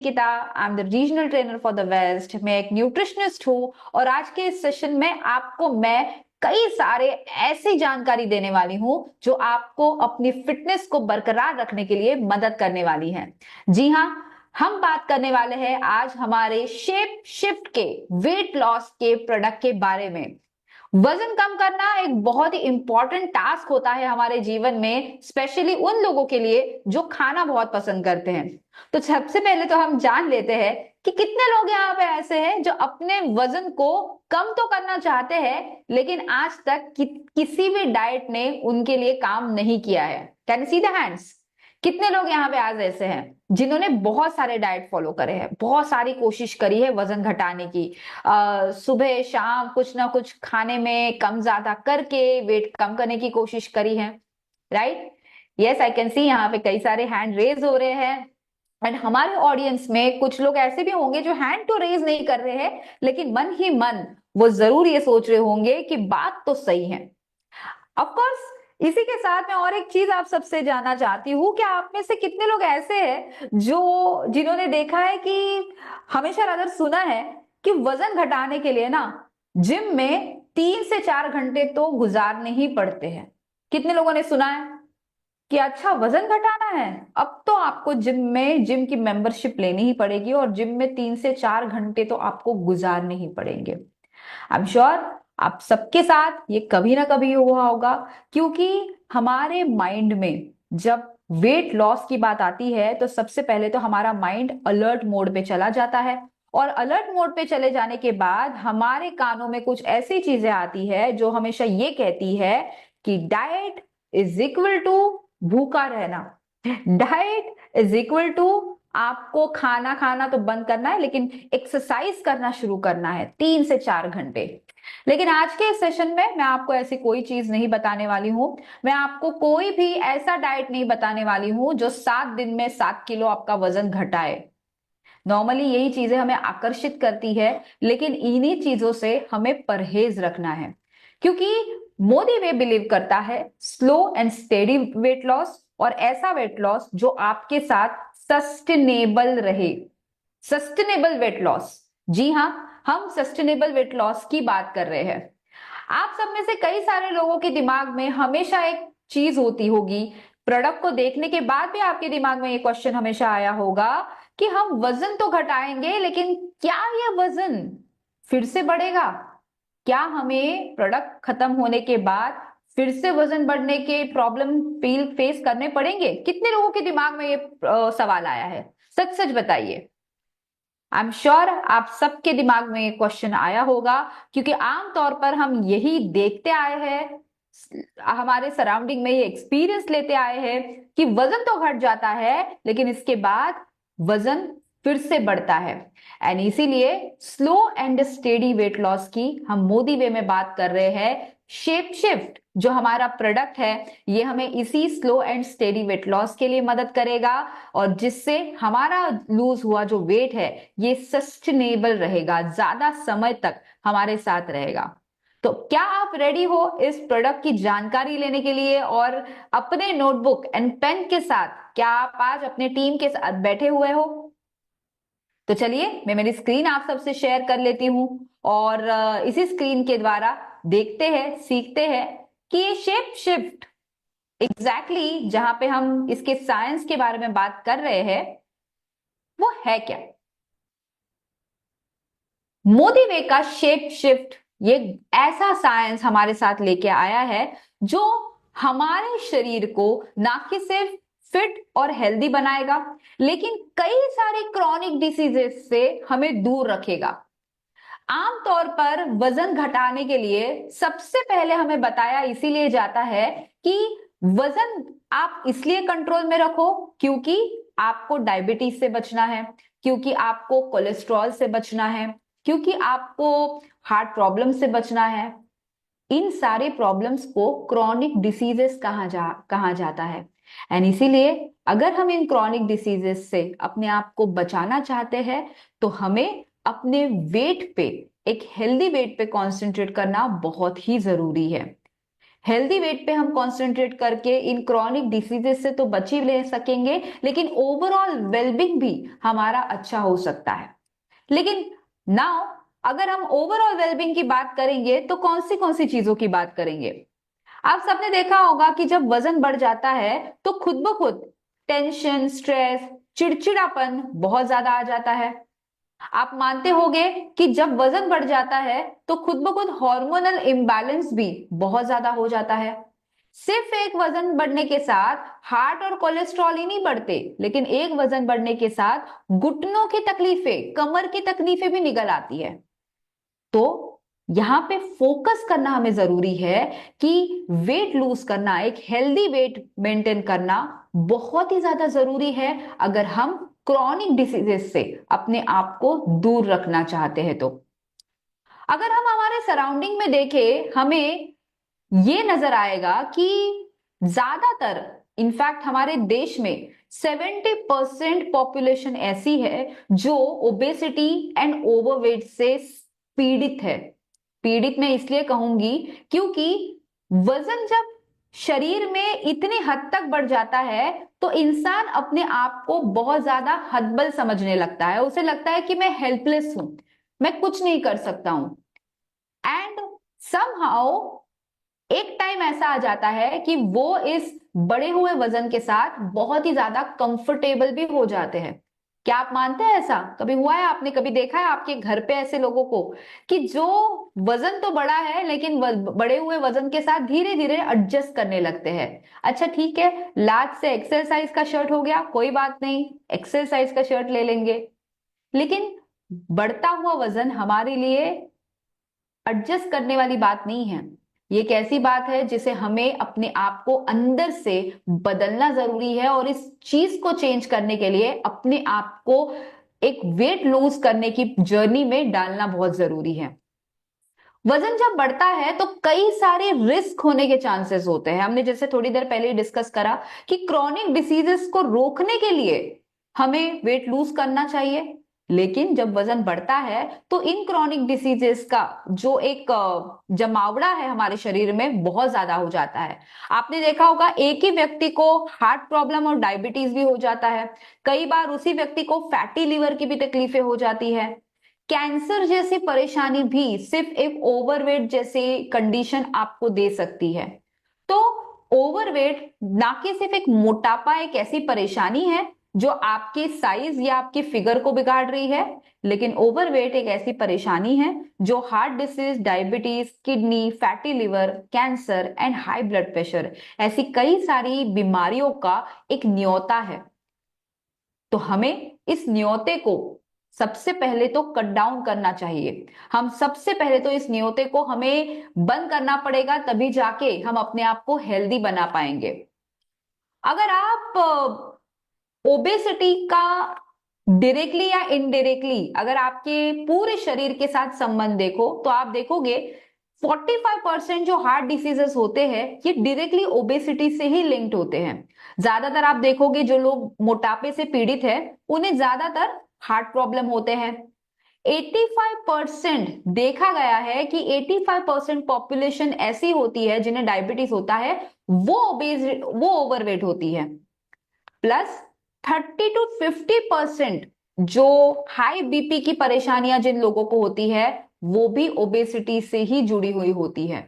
Nikita, I am the regional trainer for the west. मैं एक nutritionist हूँ और आज के इस सेशन में आपको मैं कई सारे ऐसी जानकारी देने वाली हूँ जो आपको अपनी फिटनेस को बरकरार रखने के लिए मदद करने वाली है। जी हाँ, हम बात करने वाले हैं आज हमारे शेप शिफ्ट के वेट लॉस के प्रोडक्ट के बारे में। वजन कम करना एक बहुत ही इंपॉर्टेंट टास्क होता है हमारे जीवन में, स्पेशली उन लोगों के लिए जो खाना बहुत पसंद करते हैं। तो सबसे पहले तो हम जान लेते हैं कि कितने लोग यहाँ पे ऐसे हैं जो अपने वजन को कम तो करना चाहते हैं लेकिन आज तक किसी भी डाइट ने उनके लिए काम नहीं किया है। Can you see the hands? कितने लोग यहाँ पे आज ऐसे हैं जिन्होंने बहुत सारे डाइट फॉलो करे हैं, बहुत सारी कोशिश करी है वजन घटाने की, सुबह शाम कुछ ना कुछ खाने में कम ज्यादा करके वेट कम करने की कोशिश करी है। Right? Yes, I can see यहाँ पे कई सारे हैंड रेज हो रहे हैं। एंड हमारे ऑडियंस में कुछ लोग ऐसे भी होंगे जो हैंड तो रेज नहीं कर रहे हैं लेकिन मन ही मन वो जरूर ये सोच रहे होंगे कि बात तो सही है। ऑफ कोर्स, इसी के साथ मैं और एक चीज आप सबसे जानना चाहती हूँ कि आप में से कितने लोग ऐसे हैं जो जिन्होंने देखा है कि हमेशा अगर सुना है कि वजन घटाने के लिए ना जिम में 3 से 4 घंटे तो गुजारने ही पड़ते हैं। कितने लोगों ने सुना है कि अच्छा वजन घटाना है अब तो आपको जिम की मेंबरशिप लेनी ही पड़ेगी और जिम में 3 से 4 घंटे तो आपको गुजारने ही पड़ेंगे। आई एम श्योर आप सबके साथ ये कभी ना कभी हुआ होगा, क्योंकि हमारे माइंड में जब वेट लॉस की बात आती है तो सबसे पहले तो हमारा माइंड अलर्ट मोड पे चला जाता है और अलर्ट मोड पे चले जाने के बाद हमारे कानों में कुछ ऐसी चीजें आती है जो हमेशा ये कहती है कि डाइट इज इक्वल टू भूखा रहना। डाइट इज इक्वल टू आपको खाना खाना तो बंद करना है लेकिन एक्सरसाइज करना शुरू करना है 3 से 4 घंटे। लेकिन आज के इस सेशन में मैं आपको ऐसी कोई चीज नहीं बताने वाली हूं। मैं आपको कोई भी ऐसा डाइट नहीं बताने वाली हूं जो 7 दिन में 7 किलो आपका वजन घटाए। नॉर्मली यही चीजें हमें आकर्षित करती है लेकिन इन्हीं चीजों से हमें परहेज रखना है, क्योंकि मोदी वे बिलीव करता है slow and steady weight loss और ऐसा वेट लॉस जो आपके साथ सस्टेनेबल रहे। सस्टेनेबल वेट लॉस, जी हाँ, हम सस्टेनेबल वेट लॉस की बात कर रहे हैं। आप सब में से कई सारे लोगों के दिमाग में हमेशा एक चीज होती होगी, प्रोडक्ट को देखने के बाद भी आपके दिमाग में ये क्वेश्चन हमेशा आया होगा कि हम वजन तो घटाएंगे लेकिन क्या ये वजन फिर से बढ़ेगा? क्या हमें प्रोडक्ट खत्म होने के बाद फिर से वजन बढ़ने के प्रॉब्लम फेस करने पड़ेंगे? कितने लोगों के दिमाग में ये सवाल आया है? सच सच बताइए। आई एम श्योर आप सबके दिमाग में ये क्वेश्चन आया होगा, क्योंकि आमतौर पर हम यही देखते आए हैं, हमारे सराउंडिंग में ये एक्सपीरियंस लेते आए हैं कि वजन तो घट जाता है लेकिन इसके बाद वजन फिर से बढ़ता है। एंड इसीलिए slow and steady weight loss की हम मोदी वे में बात कर रहे हैं। शेप शिफ्ट जो हमारा प्रोडक्ट है ये हमें इसी slow and steady weight loss के लिए मदद करेगा और जिससे हमारा लूज हुआ जो वेट है ये सस्टेनेबल रहेगा, ज्यादा समय तक हमारे साथ रहेगा। तो क्या आप रेडी हो इस प्रोडक्ट की जानकारी लेने के लिए? और अपने नोटबुक एंड पेन के साथ क्या आप आज अपने टीम के साथ बैठे हुए हो? तो चलिए मैं मेरी स्क्रीन आप सबसे शेयर कर लेती हूं और इसी स्क्रीन के द्वारा देखते हैं, सीखते हैं कि ये शेप शिफ्ट एग्जैक्टली जहां पे हम इसके साइंस के बारे में बात कर रहे हैं वो है क्या। मोदी वे का शेप शिफ्ट ये ऐसा साइंस हमारे साथ लेके आया है जो हमारे शरीर को ना कि सिर्फ फिट और हेल्दी बनाएगा लेकिन कई सारे क्रॉनिक डिसीजेस से हमें दूर रखेगा। आमतौर पर वजन घटाने के लिए सबसे पहले हमें बताया इसीलिए जाता है कि वजन आप इसलिए कंट्रोल में रखो क्योंकि आपको डायबिटीज से बचना है, क्योंकि आपको कोलेस्ट्रॉल से बचना है, क्योंकि आपको हार्ट प्रॉब्लम से बचना है। इन सारे प्रॉब्लम्स को क्रॉनिक डिसीजेस कहा जाता है। एंड इसीलिए अगर हम इन क्रॉनिक डिसीजेस से अपने आप को बचाना चाहते हैं तो हमें अपने वेट पे, एक हेल्दी वेट पे कंसंट्रेट करना बहुत ही जरूरी है। हेल्दी वेट पे हम कंसंट्रेट करके इन क्रॉनिक डिसीजेस से तो बच ही ले सकेंगे, लेकिन ओवरऑल वेलबींग भी हमारा अच्छा हो सकता है। लेकिन नाउ अगर हम ओवरऑल वेलबींग की बात करेंगे तो कौन सी चीजों की बात करेंगे? आप सबने देखा होगा कि जब वजन बढ़ जाता है तो खुद ब खुद टेंशन, स्ट्रेस, चिड़चिड़ापन बहुत ज्यादा आ जाता है। आप मानते होंगे कि जब वजन बढ़ जाता है तो खुद ब खुद हार्मोनल इम्बैलेंस भी बहुत ज्यादा हो जाता है। सिर्फ एक वजन बढ़ने के साथ हार्ट और कोलेस्ट्रॉल ही नहीं बढ़ते, लेकिन एक वजन बढ़ने के साथ घुटनों की तकलीफें, कमर की तकलीफें भी निकल आती है। तो यहां पे फोकस करना हमें जरूरी है कि वेट लूज करना, एक हेल्दी वेट मेंटेन करना बहुत ही ज्यादा जरूरी है अगर हम क्रॉनिक डिसीजेस से अपने आप को दूर रखना चाहते हैं। तो अगर हम हमारे सराउंडिंग में देखें, हमें ये नजर आएगा कि ज्यादातर, इनफैक्ट हमारे देश में 70% पॉपुलेशन ऐसी है जो ओबेसिटी एंड ओवरवेट से पीड़ित है। पीड़ित मैं इसलिए कहूंगी क्योंकि वजन जब शरीर में इतनी हद तक बढ़ जाता है तो इंसान अपने आप को बहुत ज्यादा हतबल समझने लगता है। उसे लगता है कि मैं हेल्पलेस हूं, मैं कुछ नहीं कर सकता हूं। एंड समहाउ एक टाइम ऐसा आ जाता है कि वो इस बढ़े हुए वजन के साथ बहुत ही ज्यादा कंफर्टेबल भी हो जाते हैं। क्या आप मानते हैं ऐसा कभी हुआ है? आपने कभी देखा है आपके घर पे ऐसे लोगों को कि जो वजन तो बड़ा है लेकिन बढ़े हुए वजन के साथ धीरे धीरे एडजस्ट करने लगते हैं? अच्छा ठीक है, लार्ज से एक्सेल का शर्ट हो गया, कोई बात नहीं, एक्सेल का शर्ट ले लेंगे। लेकिन बढ़ता हुआ वजन हमारे लिए एडजस्ट करने वाली बात नहीं है। ये एक ऐसी बात है जिसे हमें अपने आप को अंदर से बदलना जरूरी है, और इस चीज को चेंज करने के लिए अपने आप को एक वेट लूज करने की जर्नी में डालना बहुत जरूरी है। वजन जब बढ़ता है तो कई सारे रिस्क होने के चांसेस होते हैं। हमने जैसे थोड़ी देर पहले डिस्कस करा कि क्रॉनिक डिसीजेस को रोकने के लिए हमें वेट लूज करना चाहिए, लेकिन जब वजन बढ़ता है तो इन क्रॉनिक डिसीजेस का जो एक जमावड़ा है हमारे शरीर में बहुत ज्यादा हो जाता है। आपने देखा होगा एक ही व्यक्ति को हार्ट प्रॉब्लम और डायबिटीज भी हो जाता है, कई बार उसी व्यक्ति को फैटी लिवर की भी तकलीफें हो जाती है। कैंसर जैसी परेशानी भी सिर्फ एक ओवरवेट जैसी कंडीशन आपको दे सकती है। तो ओवरवेट ना कि सिर्फ एक मोटापा एक ऐसी परेशानी है जो आपके साइज या आपकी फिगर को बिगाड़ रही है, लेकिन ओवरवेट एक ऐसी परेशानी है जो heart disease, diabetes, kidney, fatty liver, cancer and high blood pressure ऐसी कई सारी बीमारियों का एक न्योता है। तो हमें इस न्योते को सबसे पहले तो कट डाउन करना चाहिए। हम सबसे पहले तो इस न्योते को हमें बंद करना पड़ेगा, तभी जाके हम अपने आप को हेल्दी बना पाएंगे। अगर आप ओबेसिटी का डायरेक्टली या इनडायरेक्टली अगर आपके पूरे शरीर के साथ संबंध देखो तो आप देखोगे 45% जो हार्ट डिसीजेस होते हैं ये डायरेक्टली ओबेसिटी से ही लिंक्ड होते हैं। ज्यादातर आप देखोगे जो लोग मोटापे से पीड़ित है उन्हें ज्यादातर हार्ट प्रॉब्लम होते हैं। 85% देखा गया है कि 85% पॉपुलेशन ऐसी होती है जिन्हें डायबिटीज होता है, वो ओवरवेट होती है। प्लस 30 to 50% जो हाई बीपी की परेशानियां जिन लोगों को होती है वो भी ओबेसिटी से ही जुड़ी हुई होती है।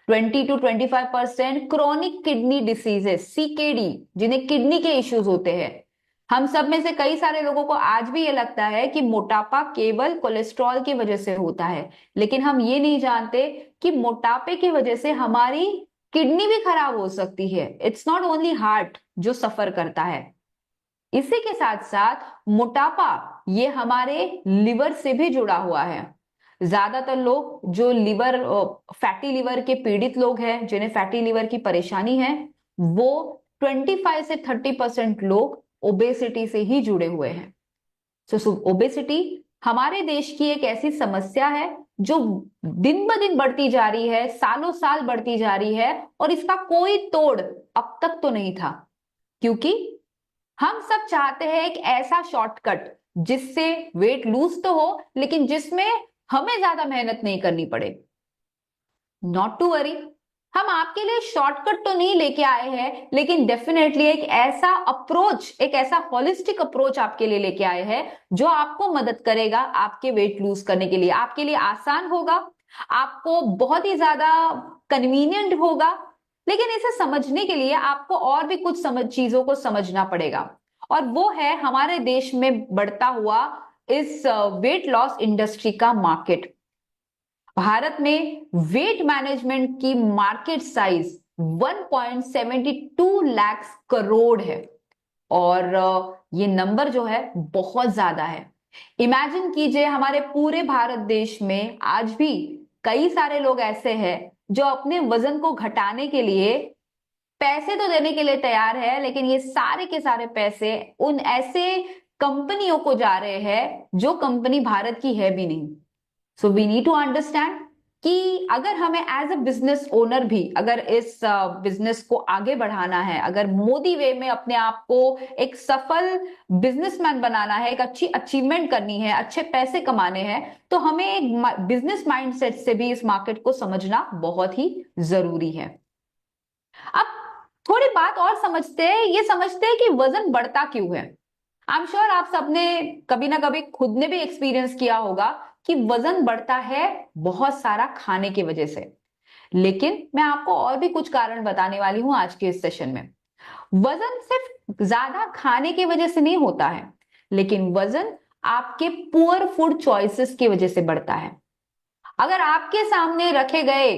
20 to 25% chronic kidney diseases, CKD, जिन्हें किडनी के इश्यूज होते हैं। हम सब में से कई सारे लोगों को आज भी ये लगता है कि मोटापा केवल कोलेस्ट्रॉल की वजह से होता है, लेकिन हम ये नहीं जानते कि मोटापे की वजह से हमारी किडनी भी खराब हो सकती है। इट्स नॉट ओनली हार्ट जो सफर करता है। इसी के साथ साथ मोटापा ये हमारे लिवर से भी जुड़ा हुआ है। ज्यादातर लोग जो फैटी लिवर के पीड़ित लोग हैं, जिन्हें फैटी लिवर की परेशानी है, वो 25 से 30% लोग ओबेसिटी से ही जुड़े हुए हैं। सो ओबेसिटी हमारे देश की एक ऐसी समस्या है जो दिन ब दिन बढ़ती जा रही है, सालों साल बढ़ती जा रही है, और इसका कोई तोड़ अब तक तो नहीं था। क्योंकि हम सब चाहते हैं एक ऐसा शॉर्टकट जिससे वेट लूज तो हो लेकिन जिसमें हमें ज्यादा मेहनत नहीं करनी पड़े। नॉट टू वरी, हम आपके लिए शॉर्टकट तो नहीं लेके आए हैं, लेकिन डेफिनेटली एक ऐसा अप्रोच, एक ऐसा होलिस्टिक अप्रोच आपके लिए लेके आए हैं जो आपको मदद करेगा आपके वेट लूज करने के लिए। आपके लिए आसान होगा, आपको बहुत ही ज्यादा कन्वीनियंट होगा, लेकिन इसे समझने के लिए आपको और भी कुछ चीजों को समझना पड़ेगा। और वो है हमारे देश में बढ़ता हुआ इस वेट लॉस इंडस्ट्री का मार्केट। भारत में वेट मैनेजमेंट की मार्केट साइज 1.72 लाख करोड़ है, और ये नंबर जो है बहुत ज्यादा है। इमेजिन कीजिए, हमारे पूरे भारत देश में आज भी कई सारे लोग ऐसे हैं जो अपने वजन को घटाने के लिए पैसे तो देने के लिए तैयार है, लेकिन ये सारे के सारे पैसे उन ऐसे कंपनियों को जा रहे हैं जो कंपनी भारत की है भी नहीं। So we need to understand कि अगर हमें एज अ बिजनेस ओनर भी अगर इस बिजनेस को आगे बढ़ाना है, अगर मोदी वे में अपने आप को एक सफल बिजनेसमैन बनाना है, एक अच्छी अचीवमेंट करनी है, अच्छे पैसे कमाने हैं, तो हमें एक बिजनेस माइंडसेट से भी इस मार्केट को समझना बहुत ही जरूरी है। अब थोड़ी बात और समझते हैं, ये समझते हैं कि वजन बढ़ता क्यों है। आई एम श्योर आप सबने कभी ना कभी खुद ने भी एक्सपीरियंस किया होगा कि वजन बढ़ता है बहुत सारा खाने की वजह से। लेकिन मैं आपको और भी कुछ कारण बताने वाली हूं आज के इस सेशन में। वजन सिर्फ ज्यादा खाने की वजह से नहीं होता है, लेकिन वजन आपके पुअर फूड चॉइसेस की वजह से बढ़ता है। अगर आपके सामने रखे गए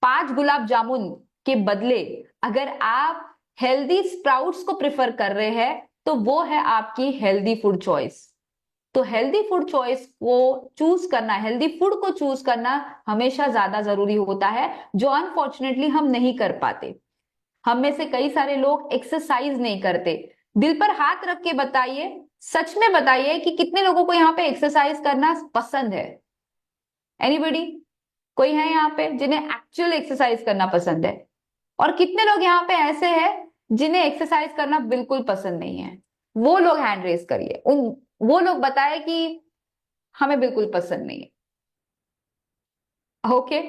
5 गुलाब जामुन के बदले अगर आप हेल्दी स्प्राउट्स को प्रिफर कर रहे हैं, तो वो है आपकी हेल्दी फूड चॉइस। तो हेल्दी फूड चॉइस को चूज करना, हेल्दी फूड को चूज करना हमेशा ज्यादा जरूरी होता है, जो अनफॉर्चुनेटली हम नहीं कर पाते। हम में से कई सारे लोग एक्सरसाइज नहीं करते। दिल पर हाथ रख के बताइए, सच में बताइए कि कितने लोगों को यहाँ पे एक्सरसाइज करना पसंद है। एनीबडी? कोई है यहाँ पे जिन्हें एक्चुअल एक्सरसाइज करना पसंद है? और कितने लोग यहाँ पे ऐसे हैं जिन्हें एक्सरसाइज करना बिल्कुल पसंद नहीं है? वो लोग हैंड रेस करिए, उन वो लोग बताए कि हमें बिल्कुल पसंद नहीं है। ओके।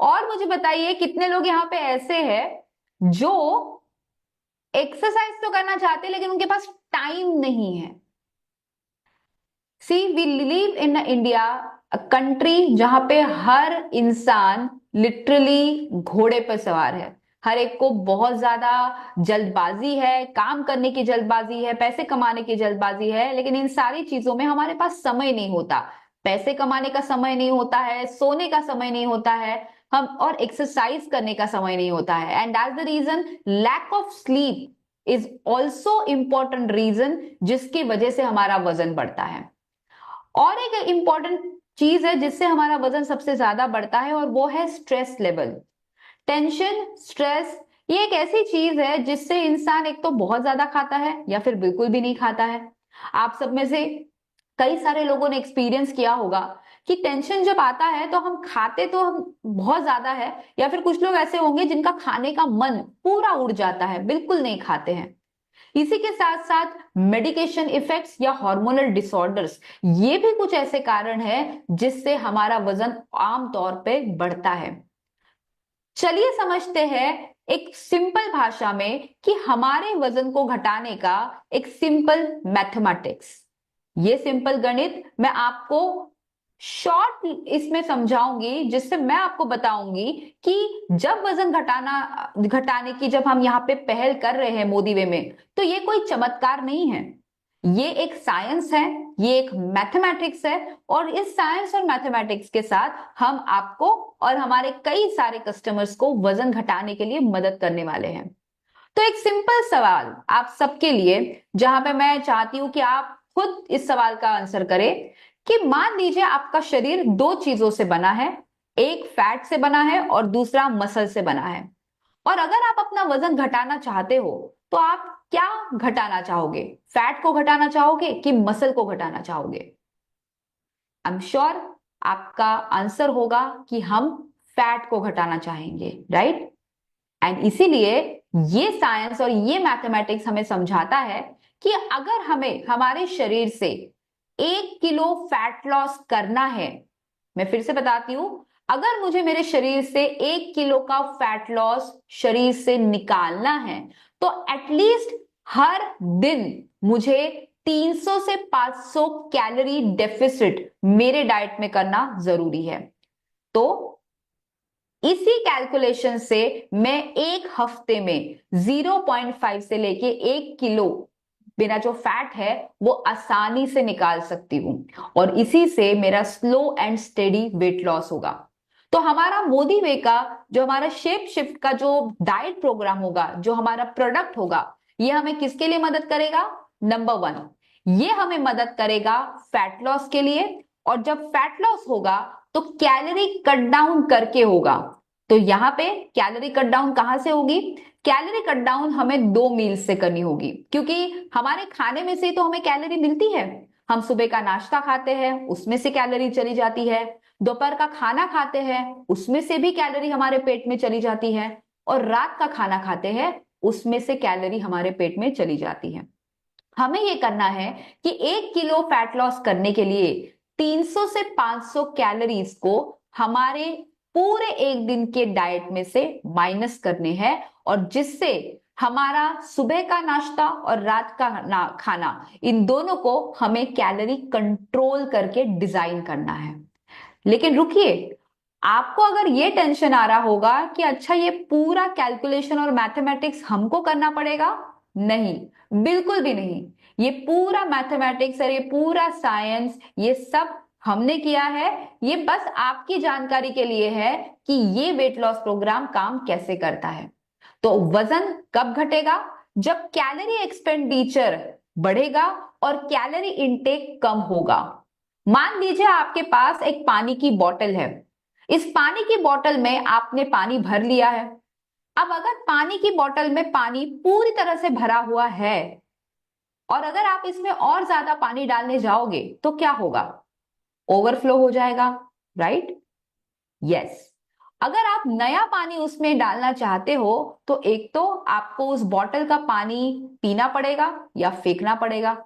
और मुझे बताइए कितने लोग यहाँ पे ऐसे हैं जो एक्सरसाइज तो करना चाहते हैं लेकिन उनके पास टाइम नहीं है। See, we live in India, a country जहां पे हर इंसान लिटरली घोड़े पर सवार है। हर एक को बहुत ज्यादा जल्दबाजी है, काम करने की जल्दबाजी है, पैसे कमाने की जल्दबाजी है, लेकिन इन सारी चीजों में हमारे पास समय नहीं होता। पैसे कमाने का समय नहीं होता है, सोने का समय नहीं होता है, हम और एक्सरसाइज करने का समय नहीं होता है। And that's the reason lack of sleep is also important reason जिसकी वजह से हमारा वजन बढ़ता है। और एक इंपॉर्टेंट चीज है जिससे हमारा वजन सबसे ज्यादा बढ़ता है, और वो है स्ट्रेस लेवल। टेंशन, स्ट्रेस, ये एक ऐसी चीज है जिससे इंसान एक तो बहुत ज्यादा खाता है या फिर बिल्कुल भी नहीं खाता है। आप सब में से कई सारे लोगों ने एक्सपीरियंस किया होगा कि टेंशन जब आता है तो हम खाते तो हम बहुत ज्यादा है, या फिर कुछ लोग ऐसे होंगे जिनका खाने का मन पूरा उड़ जाता है, बिल्कुल नहीं खाते हैं। इसी के साथ साथ मेडिकेशन इफेक्ट्स या हार्मोनल डिसऑर्डर्स, ये भी कुछ ऐसे कारण हैं जिससे हमारा वजन आमतौर पे बढ़ता है। चलिए समझते हैं एक सिंपल भाषा में कि हमारे वजन को घटाने का एक सिंपल मैथमेटिक्स। ये सिंपल गणित मैं आपको शॉर्ट इसमें समझाऊंगी, जिससे मैं आपको बताऊंगी कि जब वजन घटाने की जब हम यहाँ पे पहल कर रहे हैं मोदी वे में, तो ये कोई चमत्कार नहीं है, ये एक साइंस है, ये एक मैथमेटिक्स है। और इस साइंस और मैथमेटिक्स के साथ हम आपको और हमारे कई सारे कस्टमर्स को वजन घटाने के लिए मदद करने वाले हैं। तो एक सिंपल सवाल आप सबके लिए, जहां पे मैं चाहती हूं कि आप खुद इस सवाल का आंसर करें कि मान लीजिए आपका शरीर 2 चीजों से बना है, एक फैट से बना है और दूसरा मसल से बना है, और अगर आप अपना वजन घटाना चाहते हो तो आप क्या घटाना चाहोगे? फैट को घटाना चाहोगे कि मसल को घटाना चाहोगे? आई एम श्योर आपका आंसर होगा कि हम फैट को घटाना चाहेंगे, राइट? एंड इसीलिए ये साइंस और ये मैथमेटिक्स हमें समझाता है कि अगर हमें हमारे शरीर से 1 किलो फैट लॉस करना है, मैं फिर से बताती हूं, अगर मुझे मेरे शरीर से 1 किलो का फैट लॉस शरीर से निकालना है तो एटलीस्ट हर दिन मुझे 300 से 500 कैलोरी डेफिसिट मेरे डाइट में करना जरूरी है। तो इसी कैलकुलेशन से मैं एक हफ्ते में 0.5 से लेके 1 किलो मेरा जो फैट है वो आसानी से निकाल सकती हूं, और इसी से मेरा slow and steady weight loss होगा। तो हमारा मोदी वे का जो हमारा शेप शिफ्ट का जो डाइट प्रोग्राम होगा, जो हमारा प्रोडक्ट होगा, ये हमें किसके लिए मदद करेगा? नंबर 1, ये हमें मदद करेगा फैट लॉस के लिए। और जब फैट लॉस होगा तो कैलोरी कट डाउन करके होगा। तो यहां पे कैलोरी कट डाउन कहां से होगी? कैलोरी कट डाउन हमें 2 मील से करनी होगी, क्योंकि हमारे खाने में से तो हमें कैलोरी मिलती है। हम सुबह का नाश्ता खाते हैं, उसमें से कैलोरी चली जाती है। दोपहर का खाना खाते हैं, उसमें से भी कैलोरी हमारे पेट में चली जाती है। और रात का खाना खाते हैं, उसमें से कैलोरी हमारे पेट में चली जाती है। हमें ये करना है कि 1 किलो फैट लॉस करने के लिए 300 से 500 कैलोरीज को हमारे पूरे एक दिन के डाइट में से माइनस करने हैं, और जिससे हमारा सुबह का नाश्ता और रात का खाना, इन दोनों को हमें कैलोरी कंट्रोल करके डिजाइन करना है। लेकिन रुकिए, आपको अगर ये टेंशन आ रहा होगा कि अच्छा ये पूरा कैलकुलेशन और मैथमेटिक्स हमको करना पड़ेगा, नहीं, बिल्कुल भी नहीं। ये पूरा मैथमेटिक्स और ये पूरा साइंस, ये सब हमने किया है। ये बस आपकी जानकारी के लिए है कि ये वेट लॉस प्रोग्राम काम कैसे करता है। तो वजन कब घटेगा? जब कैलोरी एक्सपेंडिचर बढ़ेगा और कैलोरी इनटेक कम होगा। मान लीजिए आपके पास एक पानी की बोतल है। इस पानी की बोतल में आपने पानी भर लिया है। अब अगर पानी की बोतल में पानी पूरी तरह से भरा हुआ है और अगर आप इसमें और ज्यादा पानी डालने जाओगे तो क्या होगा? ओवरफ्लो हो जाएगा, राइट? यस। अगर आप नया पानी उसमें डालना चाहते हो तो एक तो आपको उस बॉटल का पानी पीना पड़ेगा या फेंकना पड़ेगा।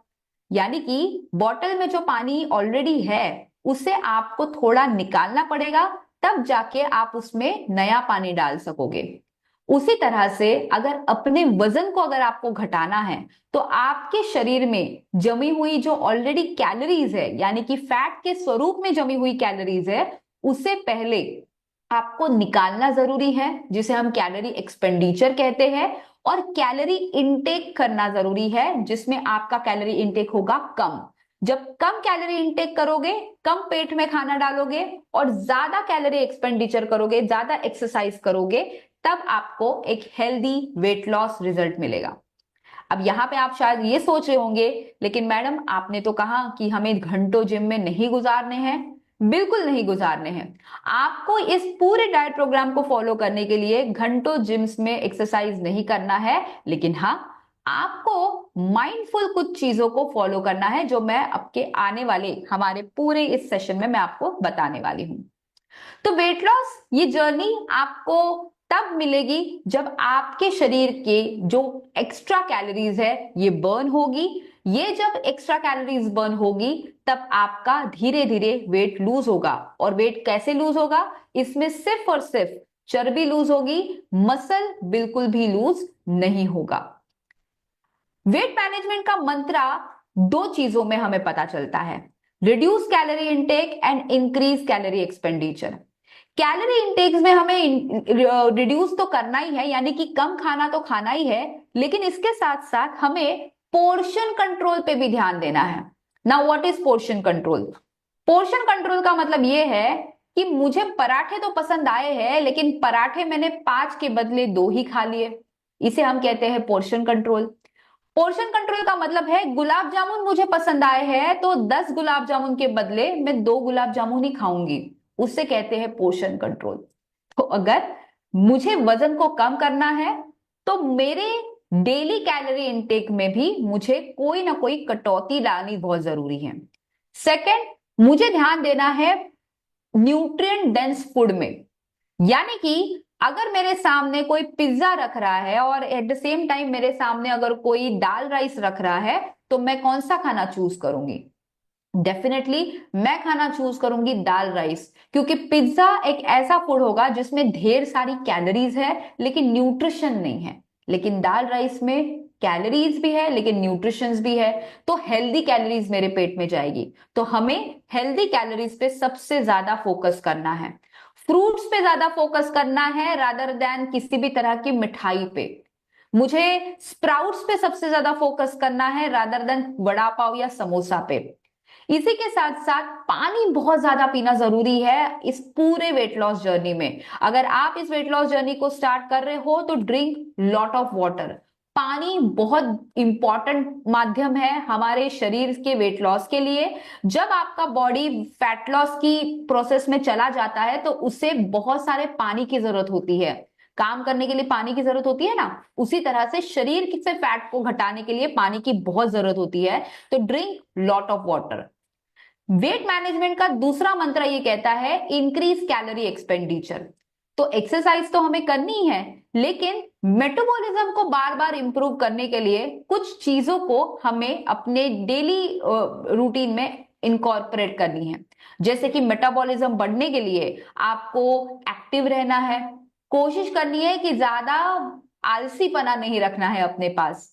यानी कि बॉटल में जो पानी ऑलरेडी है उसे आपको थोड़ा निकालना पड़ेगा, तब जाके आप उसमें नया पानी डाल सकोगे। उसी तरह से अगर अपने वजन को अगर आपको घटाना है तो आपके शरीर में जमी हुई जो ऑलरेडी कैलोरीज है, यानी कि फैट के स्वरूप में जमी हुई कैलोरीज है, उसे पहले आपको निकालना जरूरी है, जिसे हम कैलोरी एक्सपेंडिचर कहते हैं। और कैलोरी इनटेक करना जरूरी है, जिसमें आपका कैलोरी इनटेक होगा कम। जब कम कैलोरी इनटेक करोगे, कम पेट में खाना डालोगे और ज्यादा कैलोरी एक्सपेंडिचर करोगे, ज्यादा एक्सरसाइज करोगे, तब आपको एक हेल्दी वेट लॉस रिजल्ट मिलेगा। अब यहाँ पे आप शायद ये सोच रहे होंगे, लेकिन मैडम आपने तो कहा कि हमें घंटों जिम में नहीं गुजारने हैं। बिल्कुल नहीं गुजारने हैं। आपको इस पूरे डाइट प्रोग्राम को फॉलो करने के लिए घंटों जिम्स में एक्सरसाइज नहीं करना है, लेकिन हाँ, आपको माइंडफुल कुछ चीजों को फॉलो करना है, जो मैं आपके आने वाले हमारे पूरे इस सेशन में मैं आपको बताने वाली हूं। तो वेट लॉस ये जर्नी आपको तब मिलेगी जब आपके शरीर के जो एक्स्ट्रा कैलोरीज है ये बर्न होगी। ये जब एक्स्ट्रा कैलोरीज बर्न होगी तब आपका धीरे धीरे वेट लूज होगा। और वेट कैसे लूज होगा? इसमें सिर्फ और सिर्फ चर्बी लूज होगी, मसल बिल्कुल भी लूज नहीं होगा। वेट मैनेजमेंट का मंत्रा 2 चीजों में हमें पता चलता है, reduce calorie intake and increase calorie expenditure. Calorie intake में हमें रिड्यूस तो करना ही है, यानी कि कम खाना तो खाना ही है, लेकिन इसके साथ साथ हमें पोर्शन कंट्रोल पे भी ध्यान देना है। Now what is portion control? Portion control का मतलब यह है कि मुझे पराठे तो पसंद आए हैं, लेकिन पराठे मैंने 5 के बदले 2 ही खा लिए। इसे हम कहते हैं पोर्शन कंट्रोल। पोर्शन कंट्रोल का मतलब है गुलाब जामुन मुझे पसंद आए हैं तो 10 गुलाब जामुन के बदले मैं 2 गुलाब जामुन ही खाऊंगी। उससे कहते हैं पोर्शन कंट्रोल। तो अगर मुझे वजन को कम करना है तो मेरे डेली कैलोरी इनटेक में भी मुझे कोई ना कोई कटौती लानी बहुत जरूरी है। सेकंड, मुझे ध्यान देना है न्यूट्रिएंट डेंस फूड में। यानी कि अगर मेरे सामने कोई पिज्जा रख रहा है और एट द सेम टाइम मेरे सामने अगर कोई दाल राइस रख रहा है, तो मैं कौन सा खाना चूज करूंगी? डेफिनेटली मैं खाना चूज करूंगी दाल राइस, क्योंकि पिज्जा एक ऐसा फूड होगा जिसमें ढेर सारी कैलोरीज है लेकिन न्यूट्रिशन नहीं है। लेकिन दाल राइस में कैलोरीज भी है लेकिन न्यूट्रिशंस भी है, तो हेल्दी कैलोरीज मेरे पेट में जाएगी। तो हमें हेल्दी कैलोरीज पे सबसे ज्यादा फोकस करना है, फ्रूट्स पे ज्यादा फोकस करना है रादर देन किसी भी तरह की मिठाई पे। मुझे स्प्राउट्स पे सबसे ज्यादा फोकस करना है रादर देन वड़ा पाव या समोसा पे। इसी के साथ साथ पानी बहुत ज्यादा पीना जरूरी है इस पूरे वेट लॉस जर्नी में। अगर आप इस वेट लॉस जर्नी को स्टार्ट कर रहे हो तो ड्रिंक लॉट ऑफ वाटर। पानी बहुत इंपॉर्टेंट माध्यम है हमारे शरीर के वेट लॉस के लिए। जब आपका बॉडी फैट लॉस की प्रोसेस में चला जाता है तो उसे बहुत सारे पानी की जरूरत होती है, काम करने के लिए पानी की जरूरत होती है ना, उसी तरह से शरीर से फैट को घटाने के लिए पानी की बहुत जरूरत होती है। तो drink lot of water. Weight management का दूसरा मंत्र ये कहता है इंक्रीज कैलोरी एक्सपेंडिचर। तो एक्सरसाइज तो हमें करनी है, लेकिन मेटाबॉलिज्म को बार बार इंप्रूव करने के लिए कुछ चीजों को हमें अपने डेली रूटीन में इनकॉर्पोरेट करनी है। जैसे कि मेटाबॉलिज्म बढ़ने के लिए आपको एक्टिव रहना है, कोशिश करनी है कि ज्यादा आलसीपना नहीं रखना है अपने पास,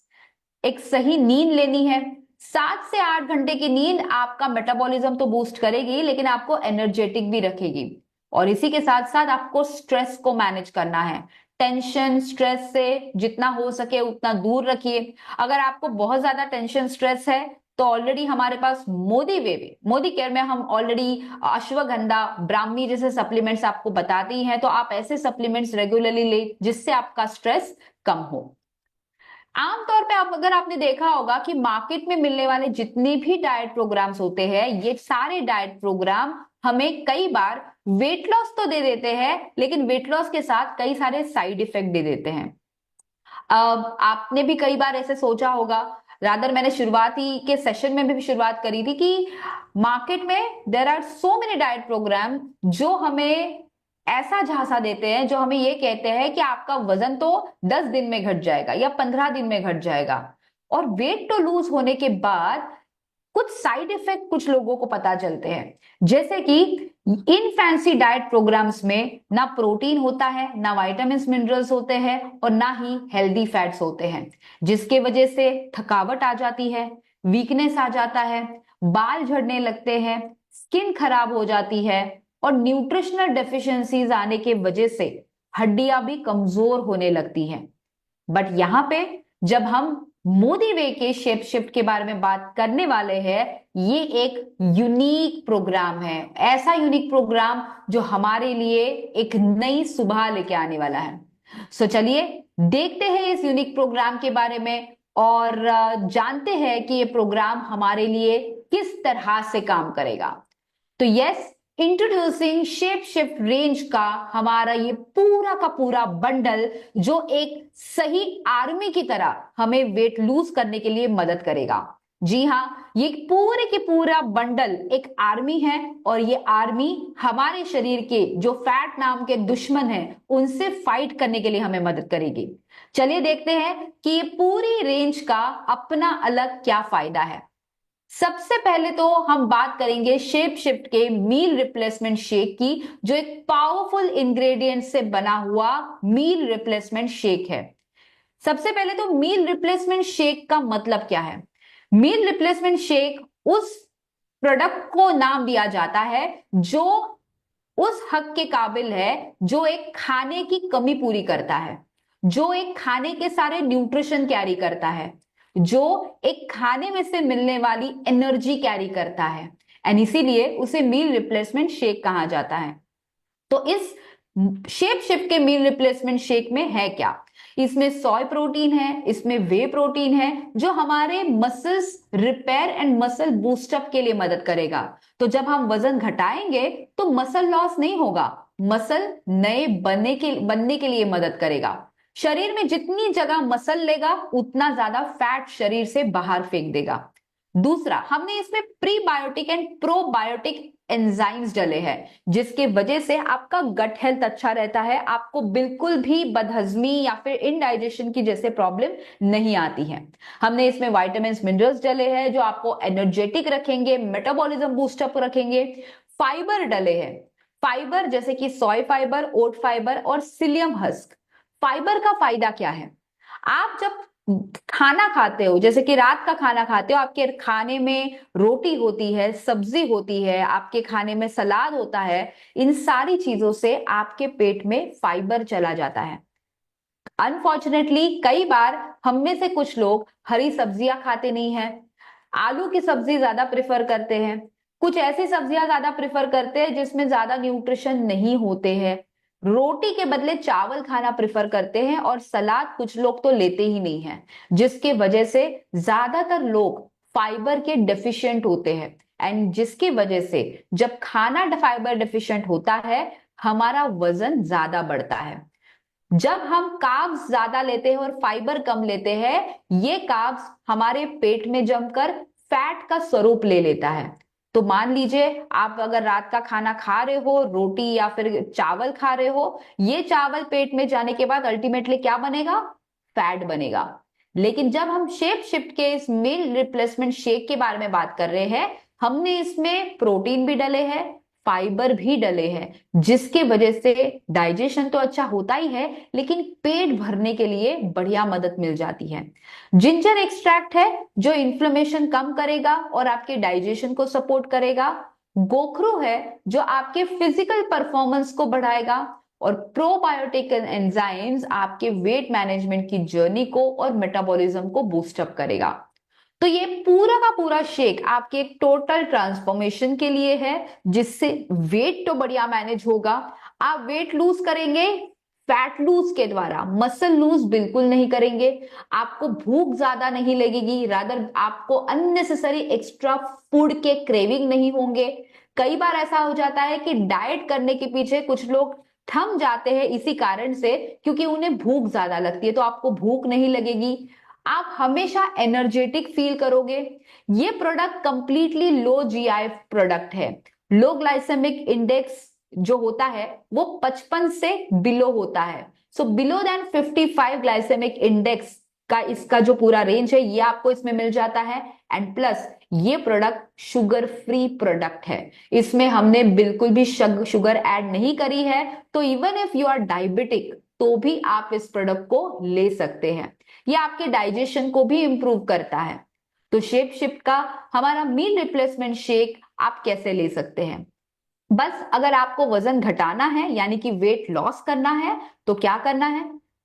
एक सही नींद लेनी है। 7 से 8 घंटे की नींद आपका मेटाबॉलिज्म तो बूस्ट करेगी लेकिन आपको एनर्जेटिक भी रखेगी। और इसी के साथ साथ आपको स्ट्रेस को मैनेज करना है। टेंशन स्ट्रेस से जितना हो सके उतना दूर रखिए। अगर आपको बहुत ज्यादा टेंशन स्ट्रेस है तो ऑलरेडी हमारे पास मोदी मोदी केयर में हम ऑलरेडी अश्वगंधा ब्राह्मी जैसे सप्लीमेंट्स आपको बताते ही हैं, तो आप ऐसे सप्लीमेंट्स रेगुलरली ले जिससे आपका स्ट्रेस कम हो। आमतौर पे आप अगर आपने देखा होगा कि मार्केट में मिलने वाले जितने भी डाइट प्रोग्राम्स होते हैं, ये सारे डाइट प्रोग्राम हमें कई बार वेट लॉस तो दे देते हैं लेकिन वेट लॉस के साथ कई सारे साइड इफेक्ट दे देते हैं। अब आपने भी कई बार ऐसे सोचा होगा, रादर मैंने शुरुआती के सेशन में भी शुरुआत करी थी कि मार्केट में there are so many diet program जो हमें ऐसा झांसा देते हैं, जो हमें ये कहते हैं कि आपका वजन तो 10 दिन में घट जाएगा या 15 दिन में घट जाएगा। और वेट तो लूज होने के बाद कुछ साइड इफेक्ट कुछ लोगों को पता चलते हैं, जैसे कि इन फैंसी डाइट प्रोग्राम्स में ना प्रोटीन होता है, ना विटामिन्स मिनरल्स होते हैं और ना ही हेल्दी फैट्स होते हैं, जिसके वजह से थकावट आ जाती है, वीकनेस आ जाता है, बाल झड़ने लगते हैं, स्किन खराब हो जाती है और न्यूट्रिशनल डेफिशिएंसीज आने के वजह से हड्डियां भी कमजोर होने लगती हैं। बट यहां पे जब हम मोदी वे के शेप शिफ्ट के बारे में बात करने वाले हैं, ये एक यूनिक प्रोग्राम है, ऐसा यूनिक प्रोग्राम जो हमारे लिए एक नई सुबह लेके आने वाला है। सो चलिए देखते हैं इस यूनिक प्रोग्राम के बारे में और जानते हैं कि ये प्रोग्राम हमारे लिए किस तरह से काम करेगा। तो yes, introducing shape shift range का हमारा ये पूरा का पूरा बंडल जो एक सही आर्मी की तरह हमें वेट लूज करने के लिए मदद करेगा। जी हाँ, ये पूरे के पूरा बंडल एक आर्मी है और ये आर्मी हमारे शरीर के जो फैट नाम के दुश्मन हैं उनसे फाइट करने के लिए हमें मदद करेगी। चलिए देखते हैं कि ये पूरी रेंज का अपना अलग क्या फायदा है। सबसे पहले तो हम बात करेंगे शेप शिफ्ट के मील रिप्लेसमेंट शेक की, जो एक पावरफुल इंग्रेडिएंट से बना हुआ मील रिप्लेसमेंट शेक है। सबसे पहले तो मील रिप्लेसमेंट शेक का मतलब क्या है? मील रिप्लेसमेंट शेक उस प्रोडक्ट को नाम दिया जाता है जो उस हक के काबिल है जो एक खाने की कमी पूरी करता है, जो एक खाने के सारे न्यूट्रिशन कैरी करता है, जो एक खाने में से मिलने वाली एनर्जी कैरी करता है, एंड इसीलिए उसे मील रिप्लेसमेंट शेक कहा जाता है। तो इस शेप शिफ्ट के मील रिप्लेसमेंट शेक में है क्या? इसमें सोय प्रोटीन है, इसमें वे प्रोटीन है जो हमारे muscles repair and muscle boost up के लिए मदद करेगा। तो जब हम वजन घटाएंगे तो मसल लॉस नहीं होगा, मसल नए बनने के लिए मदद करेगा। शरीर में जितनी जगह मसल लेगा उतना ज्यादा फैट शरीर से बाहर फेंक देगा। दूसरा, हमने इसमें प्रीबायोटिक एंड प्रोबायोटिक एंजाइम्स डले हैं, जिसके वजह से आपका गट हेल्थ अच्छा रहता है, आपको बिल्कुल भी बदहजमी या फिर इनडाइजेशन की जैसे प्रॉब्लम नहीं आती है। हमने इसमें विटामिन मिनरल्स डले हैं जो आपको एनर्जेटिक रखेंगे, मेटाबॉलिज्म बूस्टअप रखेंगे। फाइबर डले हैं, फाइबर जैसे कि सोय फाइबर, ओट फाइबर और सिलियम हस्क। फाइबर का फायदा क्या है? आप जब खाना खाते हो, जैसे कि रात का खाना खाते हो, आपके खाने में रोटी होती है, सब्जी होती है, आपके खाने में सलाद होता है, इन सारी चीजों से आपके पेट में फाइबर चला जाता है। अनफॉर्चुनेटली कई बार हम में से कुछ लोग हरी सब्जियां खाते नहीं हैं, आलू की सब्जी ज्यादा प्रेफर करते हैं, कुछ ऐसी सब्जियां ज्यादा प्रेफर करते हैं जिसमें ज्यादा न्यूट्रिशन नहीं होते हैं, रोटी के बदले चावल खाना प्रेफर करते हैं और सलाद कुछ लोग तो लेते ही नहीं हैं, जिसके वजह से ज्यादातर लोग फाइबर के डेफिशिएंट होते हैं। एंड जिसकी वजह से जब खाना फाइबर डेफिशिएंट होता है, हमारा वजन ज्यादा बढ़ता है। जब हम कार्ब्स ज्यादा लेते हैं और फाइबर कम लेते हैं, ये कार्ब्स हमारे पेट में जमकर फैट का स्वरूप ले लेता है। तो मान लीजिए आप अगर रात का खाना खा रहे हो, रोटी या फिर चावल खा रहे हो, ये चावल पेट में जाने के बाद अल्टीमेटली क्या बनेगा? फैट बनेगा। लेकिन जब हम शेप शिफ्ट के इस मील रिप्लेसमेंट शेक के बारे में बात कर रहे हैं, हमने इसमें प्रोटीन भी डले हैं, फाइबर भी डले हैं, जिसके वजह से डाइजेशन तो अच्छा होता ही है, लेकिन पेट भरने के लिए बढ़िया मदद मिल जाती है। जिंजर एक्सट्रैक्ट है जो इन्फ्लेमेशन कम करेगा और आपके डाइजेशन को सपोर्ट करेगा। गोखरू है जो आपके फिजिकल परफॉर्मेंस को बढ़ाएगा। और प्रोबायोटिक एंजाइम्स आपके वेट मैनेजमेंट की जर्नी को और मेटाबॉलिज्म को बूस्टअप करेगा। तो ये पूरा का पूरा शेक आपके एक टोटल ट्रांसफॉर्मेशन के लिए है, जिससे वेट तो बढ़िया मैनेज होगा। आप वेट लूज करेंगे फैट लूज के द्वारा, मसल लूज बिल्कुल नहीं करेंगे। आपको भूख ज्यादा नहीं लगेगी, रादर आपको अननेसेसरी एक्स्ट्रा फूड के क्रेविंग नहीं होंगे। कई बार ऐसा हो जाता है कि डाइट करने के पीछे कुछ लोग थम जाते हैं इसी कारण से, क्योंकि उन्हें भूख ज्यादा लगती है, तो आपको भूख नहीं लगेगी, आप हमेशा एनर्जेटिक फील करोगे। ये product completely low GI product है। लो ग्लाइसेमिक इंडेक्स जो होता है वो 55 से बिलो होता है। So below than 55 glycemic index का इसका जो पूरा रेंज है ये आपको इसमें मिल जाता है। एंड प्लस ये प्रोडक्ट शुगर फ्री प्रोडक्ट है, इसमें हमने बिल्कुल भी शुगर ऐड नहीं करी है। तो even if you are diabetic तो भी आप इस प्रोडक्ट को ले सकते हैं। ये आपके डाइजेशन को भी इंप्रूव करता है। तो शेप शिफ्ट का हमारा मील रिप्लेसमेंट शेक आप कैसे ले सकते हैं? बस अगर आपको वजन घटाना है यानी कि वेट लॉस करना है तो क्या करना है?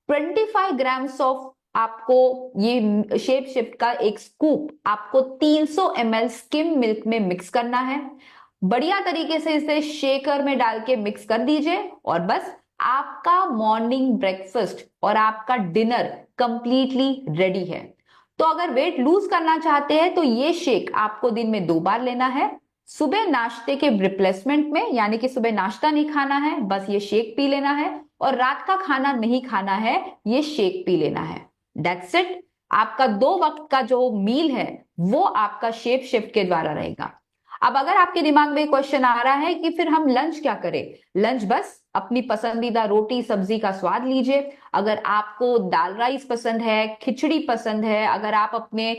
25 ग्राम्स ऑफ आपको ये शेप शिफ्ट का एक स्कूप आपको 300 ml स्किम मिल्क में मिक्स करना है। बढ़िया तरीके से इसे शेकर में डाल के मिक्स कर दीजिए और बस आपका मॉर्निंग ब्रेकफास्ट और आपका डिनर कंप्लीटली रेडी है। तो अगर वेट लूज करना चाहते हैं तो ये शेक आपको दिन में 2 बार लेना है। सुबह नाश्ते के रिप्लेसमेंट में, यानी कि सुबह नाश्ता नहीं खाना है, बस ये शेक पी लेना है, और रात का खाना नहीं खाना है, ये शेक पी लेना है। That's it. आपका 2 वक्त का जो मील है वो आपका शेप शिफ्ट के द्वारा रहेगा। अब अगर आपके दिमाग में क्वेश्चन आ रहा है कि फिर हम लंच क्या करें? लंच बस अपनी पसंदीदा रोटी सब्जी का स्वाद लीजिए। अगर आपको दाल राइस पसंद है, खिचड़ी पसंद है, अगर आप अपने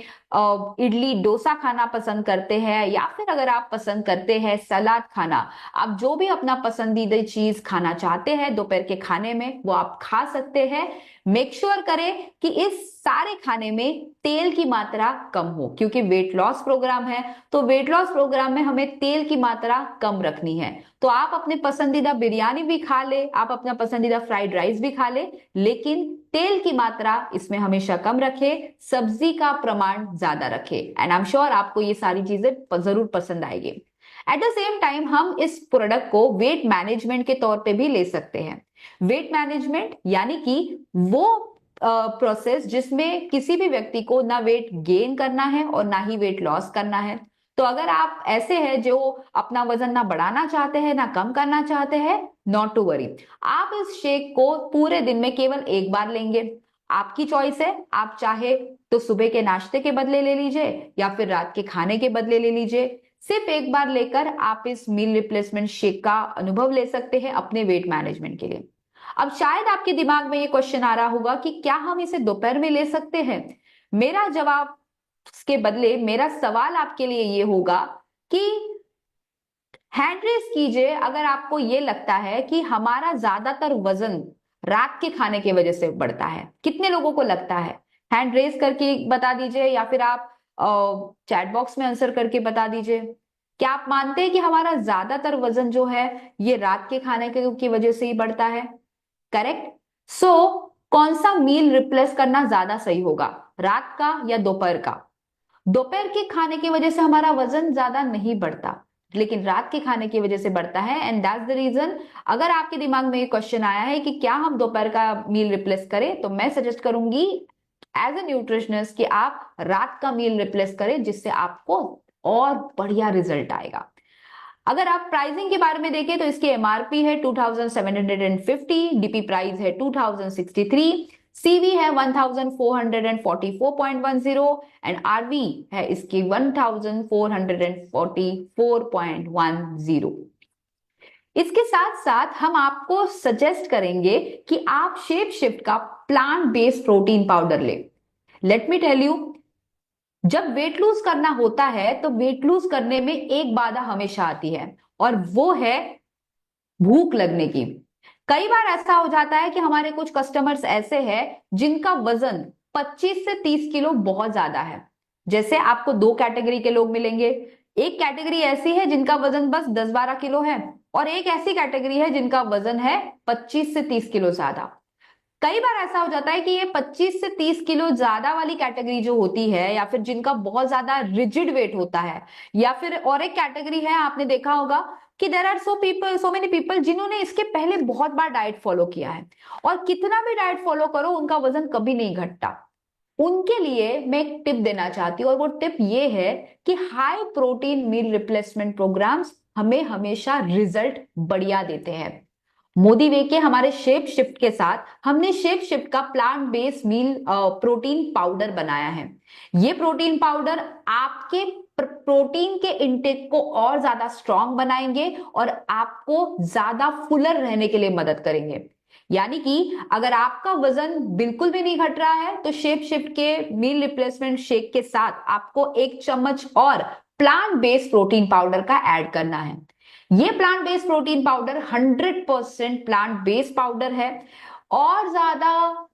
इडली डोसा खाना पसंद करते हैं, या फिर अगर आप पसंद करते हैं सलाद खाना, आप जो भी अपना पसंदीदा चीज खाना चाहते हैं दोपहर के खाने में वो आप खा सकते हैं। मेक श्योर करें कि इस सारे खाने में तेल की मात्रा कम हो, क्योंकि वेट लॉस प्रोग्राम है, तो वेट लॉस प्रोग्राम में हमें तेल की मात्रा कम रखनी है। तो आप अपने पसंदीदा बिरयानी भी खा ले, आप अपना पसंदीदा फ्राइड राइस भी खा ले, लेकिन तेल की मात्रा इसमें हमेशा कम रखे, सब्जी का प्रमाण ज्यादा रखे। एंड आई एम श्योर आपको ये सारी चीजें जरूर पसंद आएगी। एट द सेम टाइम हम इस प्रोडक्ट को वेट मैनेजमेंट के तौर पे भी ले सकते हैं। वेट मैनेजमेंट यानी कि वो प्रोसेस जिसमें किसी भी व्यक्ति को ना वेट गेन करना है और ना ही वेट लॉस करना है। तो अगर आप ऐसे हैं जो अपना वजन ना बढ़ाना चाहते हैं ना कम करना चाहते हैं, नॉट टू वरी, आप इस शेक को पूरे दिन में केवल 1 बार लेंगे। आपकी चॉइस है, आप चाहे तो सुबह के नाश्ते के बदले ले लीजिए या फिर रात के खाने के बदले ले लीजिए। सिर्फ एक बार लेकर आप इस मील रिप्लेसमेंट शेक का अनुभव ले सकते हैं अपने वेट मैनेजमेंट के लिए। अब शायद आपके दिमाग में ये क्वेश्चन आ रहा होगा कि क्या हम इसे दोपहर में ले सकते हैं? मेरा जवाब के बदले मेरा सवाल आपके लिए ये होगा कि हैंड रेस कीजिए अगर आपको ये लगता है कि हमारा ज्यादातर वजन रात के खाने की वजह से बढ़ता है। कितने लोगों को लगता है? हैंड रेस करके बता दीजिए या फिर आप चैट बॉक्स में आंसर करके बता दीजिए। क्या आप मानते हैं कि हमारा ज्यादातर वजन जो है ये रात के खाने की वजह से ही बढ़ता है? करेक्ट। सो कौन सा मील रिप्लेस करना ज्यादा सही होगा, रात का या दोपहर का? दोपहर के खाने की वजह से हमारा वजन ज्यादा नहीं बढ़ता, लेकिन रात के खाने की वजह से बढ़ता है। एंड दैट्स द रीजन अगर आपके दिमाग में ये क्वेश्चन आया है कि क्या हम दोपहर का मील रिप्लेस करें, तो मैं सजेस्ट करूंगी एज ए न्यूट्रिशनिस्ट कि आप रात का मील रिप्लेस करें, जिससे आपको और बढ़िया रिजल्ट आएगा। अगर आप प्राइसिंग के बारे में देखें तो इसकी एमआरपी है 2750, डीपी प्राइस है 2063, सीवी है 1444.10 एंड आरवी है इसकी 1444.10। इसके साथ साथ हम आपको सजेस्ट करेंगे कि आप शेप शिफ्ट का प्लांट बेस्ड प्रोटीन पाउडर ले। लेट मी टेल यू, जब वेट लूज करना होता है तो वेट लूज करने में एक बाधा हमेशा आती है और वो है भूख लगने की। कई बार ऐसा हो जाता है कि हमारे कुछ कस्टमर्स ऐसे हैं जिनका वजन 25 से 30 किलो बहुत ज्यादा है। जैसे आपको दो कैटेगरी के लोग मिलेंगे। एक कैटेगरी ऐसी है जिनका वजन बस 10-12 किलो है और एक ऐसी कैटेगरी है जिनका वजन है 25 से 30 किलो ज्यादा। कई बार ऐसा हो जाता है कि ये 25 से 30 किलो ज्यादा वाली कैटेगरी जो होती है, या फिर जिनका बहुत ज्यादा रिजिड वेट होता है, या फिर और एक कैटेगरी है, आपने देखा होगा कि there are so many people जिन्होंने इसके पहले बहुत बार डाइट फॉलो किया है और कितना भी डाइट फॉलो करो उनका वजन कभी नहीं घटता। उनके लिए मैं एक टिप देना चाहती हूँ और वो टिप ये है कि high protein meal replacement programs हमें हमेशा रिजल्ट बढ़िया देते हैं। मोदी वे के हमारे शेप शिफ्ट के साथ हमने शेप शिफ्ट का प्लांट बेस्ड मील प्रोटीन पाउडर बनाया है। ये प्रोटीन पाउडर आपके प्रोटीन के इंटेक को और ज्यादा स्ट्रांग बनाएंगे और आपको ज्यादा फुलर रहने के लिए मदद करेंगे। यानी कि अगर आपका वजन बिल्कुल भी नहीं घट रहा है तो शेप शिफ्ट के मील रिप्लेसमेंट शेक के साथ आपको 1 चम्मच और प्लांट बेस्ड प्रोटीन पाउडर का ऐड करना है। ये plant based protein powder 100% plant based powder है और ज्यादा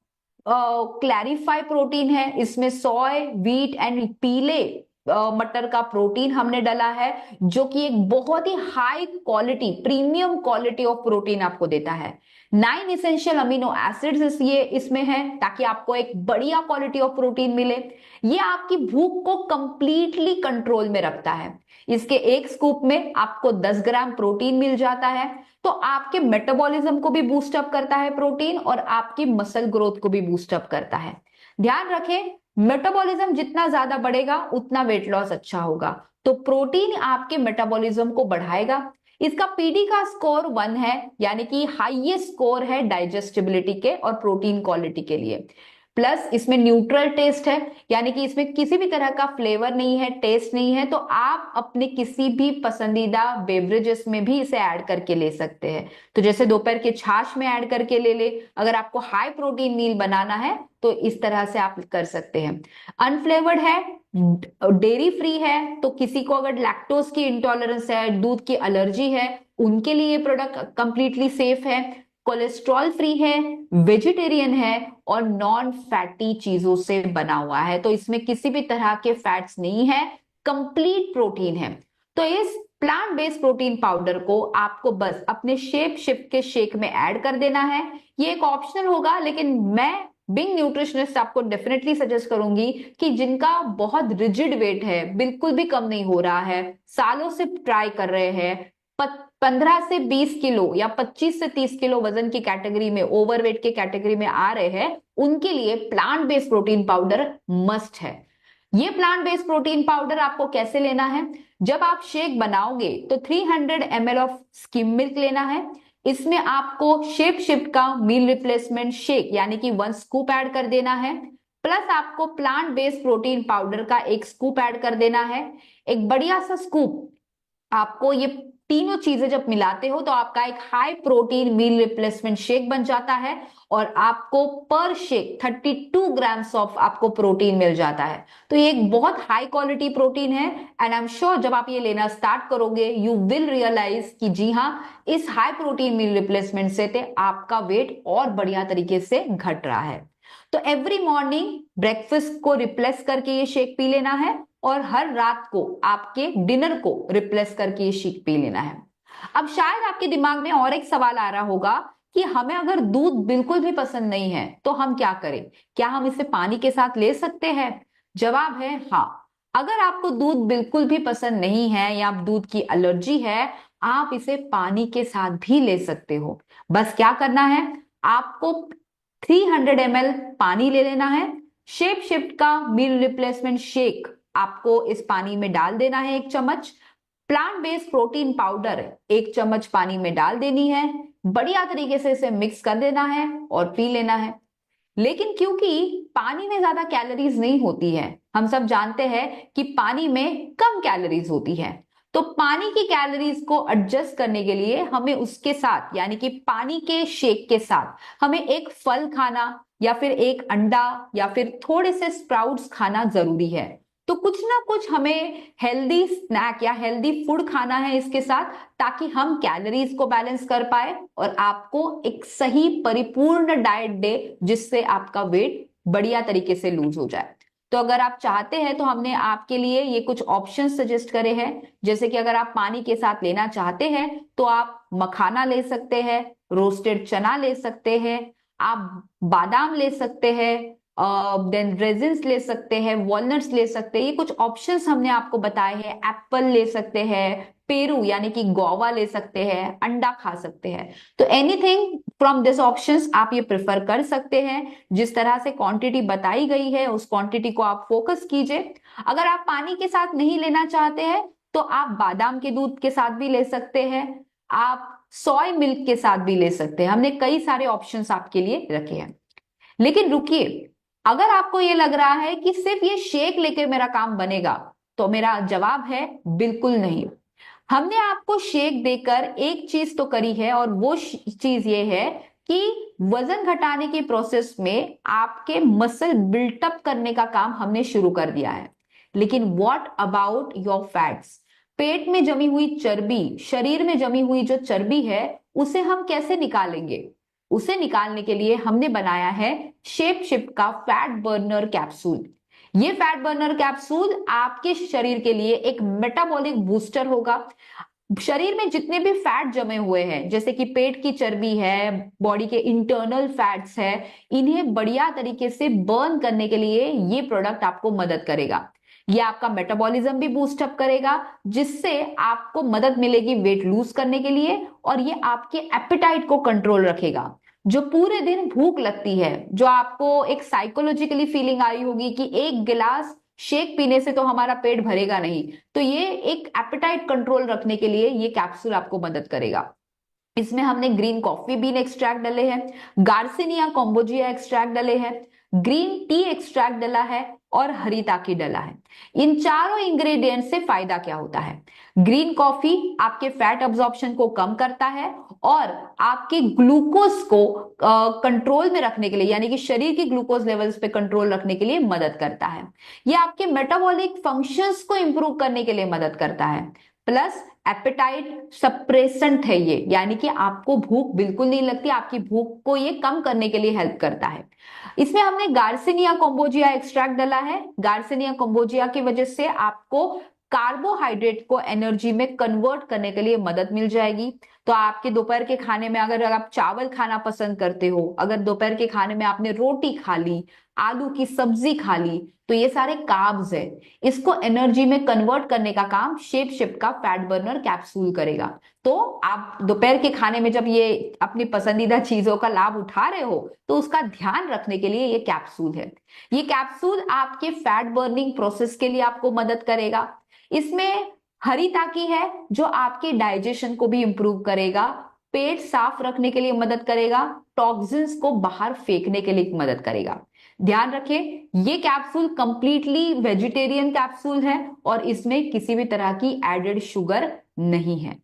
क्लैरिफाई प्रोटीन है। इसमें सोय, व्हीट एंड पीले मटर का प्रोटीन हमने डाला है, जो कि एक बहुत ही high quality premium quality of protein आपको देता है। 9 इसेंशियल अमीनो एसिड्स ये इसमें है ताकि आपको एक बढ़िया क्वालिटी ऑफ प्रोटीन मिले। ये आपकी भूख को कंप्लीटली कंट्रोल में रखता है। इसके एक स्कूप में आपको 10 ग्राम प्रोटीन मिल जाता है, तो आपके मेटाबॉलिज्म को भी बूस्ट अप करता है प्रोटीन और आपकी मसल ग्रोथ को भी बूस्ट अप करता है। ध्यान रखें, मेटाबॉलिज्म जितना ज्यादा बढ़ेगा उतना वेट लॉस अच्छा होगा, तो प्रोटीन आपके मेटाबॉलिज्म को बढ़ाएगा। इसका पीडी का स्कोर 1 है, यानी कि हाईएस्ट स्कोर है डाइजेस्टिबिलिटी के और प्रोटीन क्वालिटी के लिए। प्लस इसमें न्यूट्रल टेस्ट है, यानी कि इसमें किसी भी तरह का फ्लेवर नहीं है, टेस्ट नहीं है, तो आप अपने किसी भी पसंदीदा बेवरेजेस में भी इसे ऐड करके ले सकते हैं। तो जैसे दोपहर के छाछ में ऐड करके ले ले। अगर आपको हाई प्रोटीन मील बनाना है तो इस तरह से आप कर सकते हैं। अनफ्लेवर्ड है, डेयरी फ्री है, तो किसी को अगर लैक्टोज की इंटॉलरेंस है, दूध की एलर्जी है, उनके लिए ये प्रोडक्ट कंप्लीटली सेफ है। कोलेस्ट्रॉल फ्री है, वेजिटेरियन है और नॉन फैटी चीजों से बना हुआ है, तो इसमें किसी भी तरह के फैट्स नहीं है, कंप्लीट प्रोटीन है। तो इस प्लांट बेस्ड प्रोटीन पाउडर को आपको बस अपने शेप शिफ्ट के शेक में ऐड कर देना है। ये एक ऑप्शनल होगा, लेकिन मैं बिंग न्यूट्रिशनिस्ट आपको डेफिनेटली सजेस्ट करूंगी कि जिनका बहुत रिजिड वेट है, बिल्कुल भी कम नहीं हो रहा है, सालों से ट्राई कर रहे हैं, 15 से 20 किलो या 25 से 30 किलो वजन की कैटेगरी में, ओवरवेट के कैटेगरी में आ रहे हैं, उनके लिए plant based protein powder must है। ये प्लांट बेस्ड प्रोटीन पाउडर आपको कैसे लेना है? जब आप शेक बनाओगे तो 300 ml ऑफ स्किम मिल्क लेना है। इसमें आपको शेप शिफ्ट का मील रिप्लेसमेंट शेक यानी कि 1 स्कूप ऐड कर देना है, प्लस आपको प्लांट बेस्ड प्रोटीन पाउडर का 1 स्कूप ऐड कर देना है। एक बढ़िया सा स्कूप आपको ये तीनों चीजें जब मिलाते हो तो आपका एक high protein meal replacement shake बन जाता है और आपको पर शेक 32 ग्राम्स ऑफ आपको प्रोटीन मिल जाता है। तो ये एक बहुत हाई क्वालिटी प्रोटीन है एंड आई एम श्योर जब आप ये लेना स्टार्ट करोगे यू विल रियलाइज कि जी हाँ, इस हाई प्रोटीन मील रिप्लेसमेंट से आपका वेट और बढ़िया तरीके से घट रहा है। तो एवरी मॉर्निंग ब्रेकफास्ट को रिप्लेस करके ये शेक पी लेना है और हर रात को आपके डिनर को रिप्लेस करके ये शेक पी लेना है। अब शायद आपके दिमाग में और एक सवाल आ रहा होगा कि हमें अगर दूध बिल्कुल भी पसंद नहीं है तो हम क्या करें, क्या हम इसे पानी के साथ ले सकते हैं? जवाब है हाँ। अगर आपको दूध बिल्कुल भी पसंद नहीं है या आप दूध की एलर्जी है, आप इसे पानी के साथ भी ले सकते हो। बस क्या करना है, आपको 300 ml पानी ले लेना है, शेप शिफ्ट का मील रिप्लेसमेंट शेक आपको इस पानी में डाल देना है 1 चम्मच, प्लांट बेस्ड प्रोटीन पाउडर 1 चम्मच पानी में डाल देनी है, बढ़िया तरीके से इसे मिक्स कर देना है और पी लेना है। लेकिन क्योंकि पानी में ज्यादा कैलोरीज नहीं होती है, हम सब जानते हैं कि पानी में कम कैलोरीज होती है, तो पानी की कैलोरीज को एडजस्ट करने के लिए हमें उसके साथ यानी कि पानी के शेक के साथ हमें एक फल खाना या फिर एक अंडा या फिर थोड़े से स्प्राउट्स खाना जरूरी है। तो कुछ ना कुछ हमें हेल्दी स्नैक या हेल्दी फूड खाना है इसके साथ, ताकि हम कैलोरीज को बैलेंस कर पाए और आपको एक सही परिपूर्ण डाइट दे जिससे आपका वेट बढ़िया तरीके से लूज हो जाए। तो अगर आप चाहते हैं तो हमने आपके लिए ये कुछ ऑप्शन सजेस्ट करे हैं, जैसे कि अगर आप पानी के साथ लेना चाहते हैं तो आप मखाना ले सकते हैं, रोस्टेड चना ले सकते हैं, आप बादाम ले सकते हैं, देन रेजिन्स ले सकते हैं, वॉलनट्स ले सकते हैं। ये कुछ ऑप्शंस हमने आपको बताए हैं। एप्पल ले सकते हैं, पेरू यानी कि गोवा ले सकते हैं, अंडा खा सकते हैं। तो एनीथिंग फ्रॉम दिस ऑप्शंस आप ये प्रेफर कर सकते हैं। जिस तरह से क्वांटिटी बताई गई है उस क्वांटिटी को आप फोकस कीजिए। अगर आप पानी के साथ नहीं लेना चाहते हैं तो आप बादाम के दूध के साथ भी ले सकते हैं, आप सोय मिल्क के साथ भी ले सकते हैं। हमने कई सारे ऑप्शंस आपके लिए रखे हैं। लेकिन रुकिए, अगर आपको ये लग रहा है कि सिर्फ ये शेक लेके मेरा काम बनेगा, तो मेरा जवाब है बिल्कुल नहीं। हमने आपको शेक देकर एक चीज तो करी है और वो चीज ये है कि वजन घटाने की प्रोसेस में आपके मसल बिल्टअप करने का काम हमने शुरू कर दिया है। लेकिन व्हाट अबाउट योर फैट्स? पेट में जमी हुई चर्बी, शरीर में जमी हुई जो चर्बी है उसे हम कैसे निकालेंगे? उसे निकालने के लिए हमने बनाया है शेप शिफ्ट का फैट बर्नर कैप्सूल। ये फैट बर्नर कैप्सूल आपके शरीर के लिए एक मेटाबॉलिक बूस्टर होगा। शरीर में जितने भी फैट जमे हुए हैं, जैसे कि पेट की चर्बी है, बॉडी के इंटरनल फैट्स है, इन्हें बढ़िया तरीके से बर्न करने के लिए ये प्रोडक्ट आपको मदद करेगा। ये आपका मेटाबॉलिज्म भी बूस्ट अप करेगा, जिससे आपको मदद मिलेगी वेट लूज करने के लिए, और ये आपके एपेटाइट को कंट्रोल रखेगा। जो पूरे दिन भूख लगती है, जो आपको एक साइकोलॉजिकली फीलिंग आई होगी कि एक गिलास शेक पीने से तो हमारा पेट भरेगा नहीं, तो ये एक एपेटाइट कंट्रोल रखने के लिए ये कैप्सूल आपको मदद करेगा। इसमें हमने ग्रीन कॉफी बीन एक्सट्रैक्ट डाले हैं, गार्सिनिया कॉम्बोजिया एक्सट्रैक्ट डाले हैं, ग्रीन टी एक्सट्रैक्ट डाला है और हरिताकी डाला है। इन चारों इंग्रेडिएंट से फायदा क्या होता है? ग्रीन कॉफी आपके फैट अब्जॉर्प्शन को कम करता है और आपके ग्लूकोज को कंट्रोल में रखने के लिए, यानी कि शरीर के ग्लूकोज लेवल्स पे कंट्रोल रखने के लिए मदद करता है। ये आपके मेटाबॉलिक फंक्शंस को इंप्रूव करने के लिए मदद करता है। प्लस एपेटाइट सप्रेसेंट है ये, यानी कि आपको भूख बिल्कुल नहीं लगती, आपकी भूख को ये कम करने के लिए हेल्प करता है। इसमें हमने गार्सिनिया कॉम्बोजिया एक्सट्रैक्ट डाला है। गार्सिनिया कॉम्बोजिया की वजह से आपको कार्बोहाइड्रेट को एनर्जी में कन्वर्ट करने के लिए मदद मिल जाएगी। तो आपके दोपहर के खाने में अगर आप चावल खाना पसंद करते हो, अगर दोपहर के खाने में आपने रोटी खा ली, आलू की सब्जी खा ली, तो ये सारे कार्ब्स है, इसको एनर्जी में कन्वर्ट करने का काम शेप शिफ्ट का फैट बर्नर कैप्सूल करेगा। तो आप दोपहर के खाने में जब ये अपनी पसंदीदा चीजों का लाभ उठा रहे हो तो उसका ध्यान रखने के लिए ये कैप्सूल है। ये कैप्सूल आपके फैट बर्निंग प्रोसेस के लिए आपको मदद करेगा। इसमें हरिताकी है जो आपके डाइजेशन को भी इंप्रूव करेगा, पेट साफ रखने के लिए मदद करेगा, टॉक्सिन्स को बाहर फेंकने के लिए मदद करेगा। ध्यान रखें ये कैप्सूल कंप्लीटली वेजिटेरियन कैप्सूल है और इसमें किसी भी तरह की एडेड शुगर नहीं है।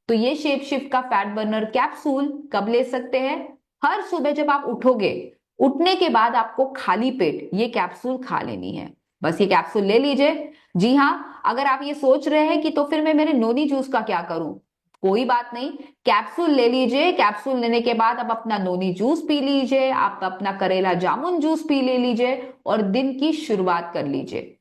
तो ये शेप शिफ्ट का फैट बर्नर कैप्सूल कब ले सकते हैं? हर सुबह जब आप उठोगे, उठने के बाद आपको खाली पेट ये कैप्सूल खा लेनी है। बस ये कैप्सूल ले लीजिए। जी हाँ, अगर आप ये सोच रहे हैं कि तो फिर मैं मेरे नोनी जूस का क्या करूं, कोई बात नहीं, कैप्सूल ले लीजिए। कैप्सूल लेने के बाद आप अपना नोनी जूस पी लीजिए, आप अपना करेला जामुन जूस पी ले लीजिए और दिन की शुरुआत कर लीजिए।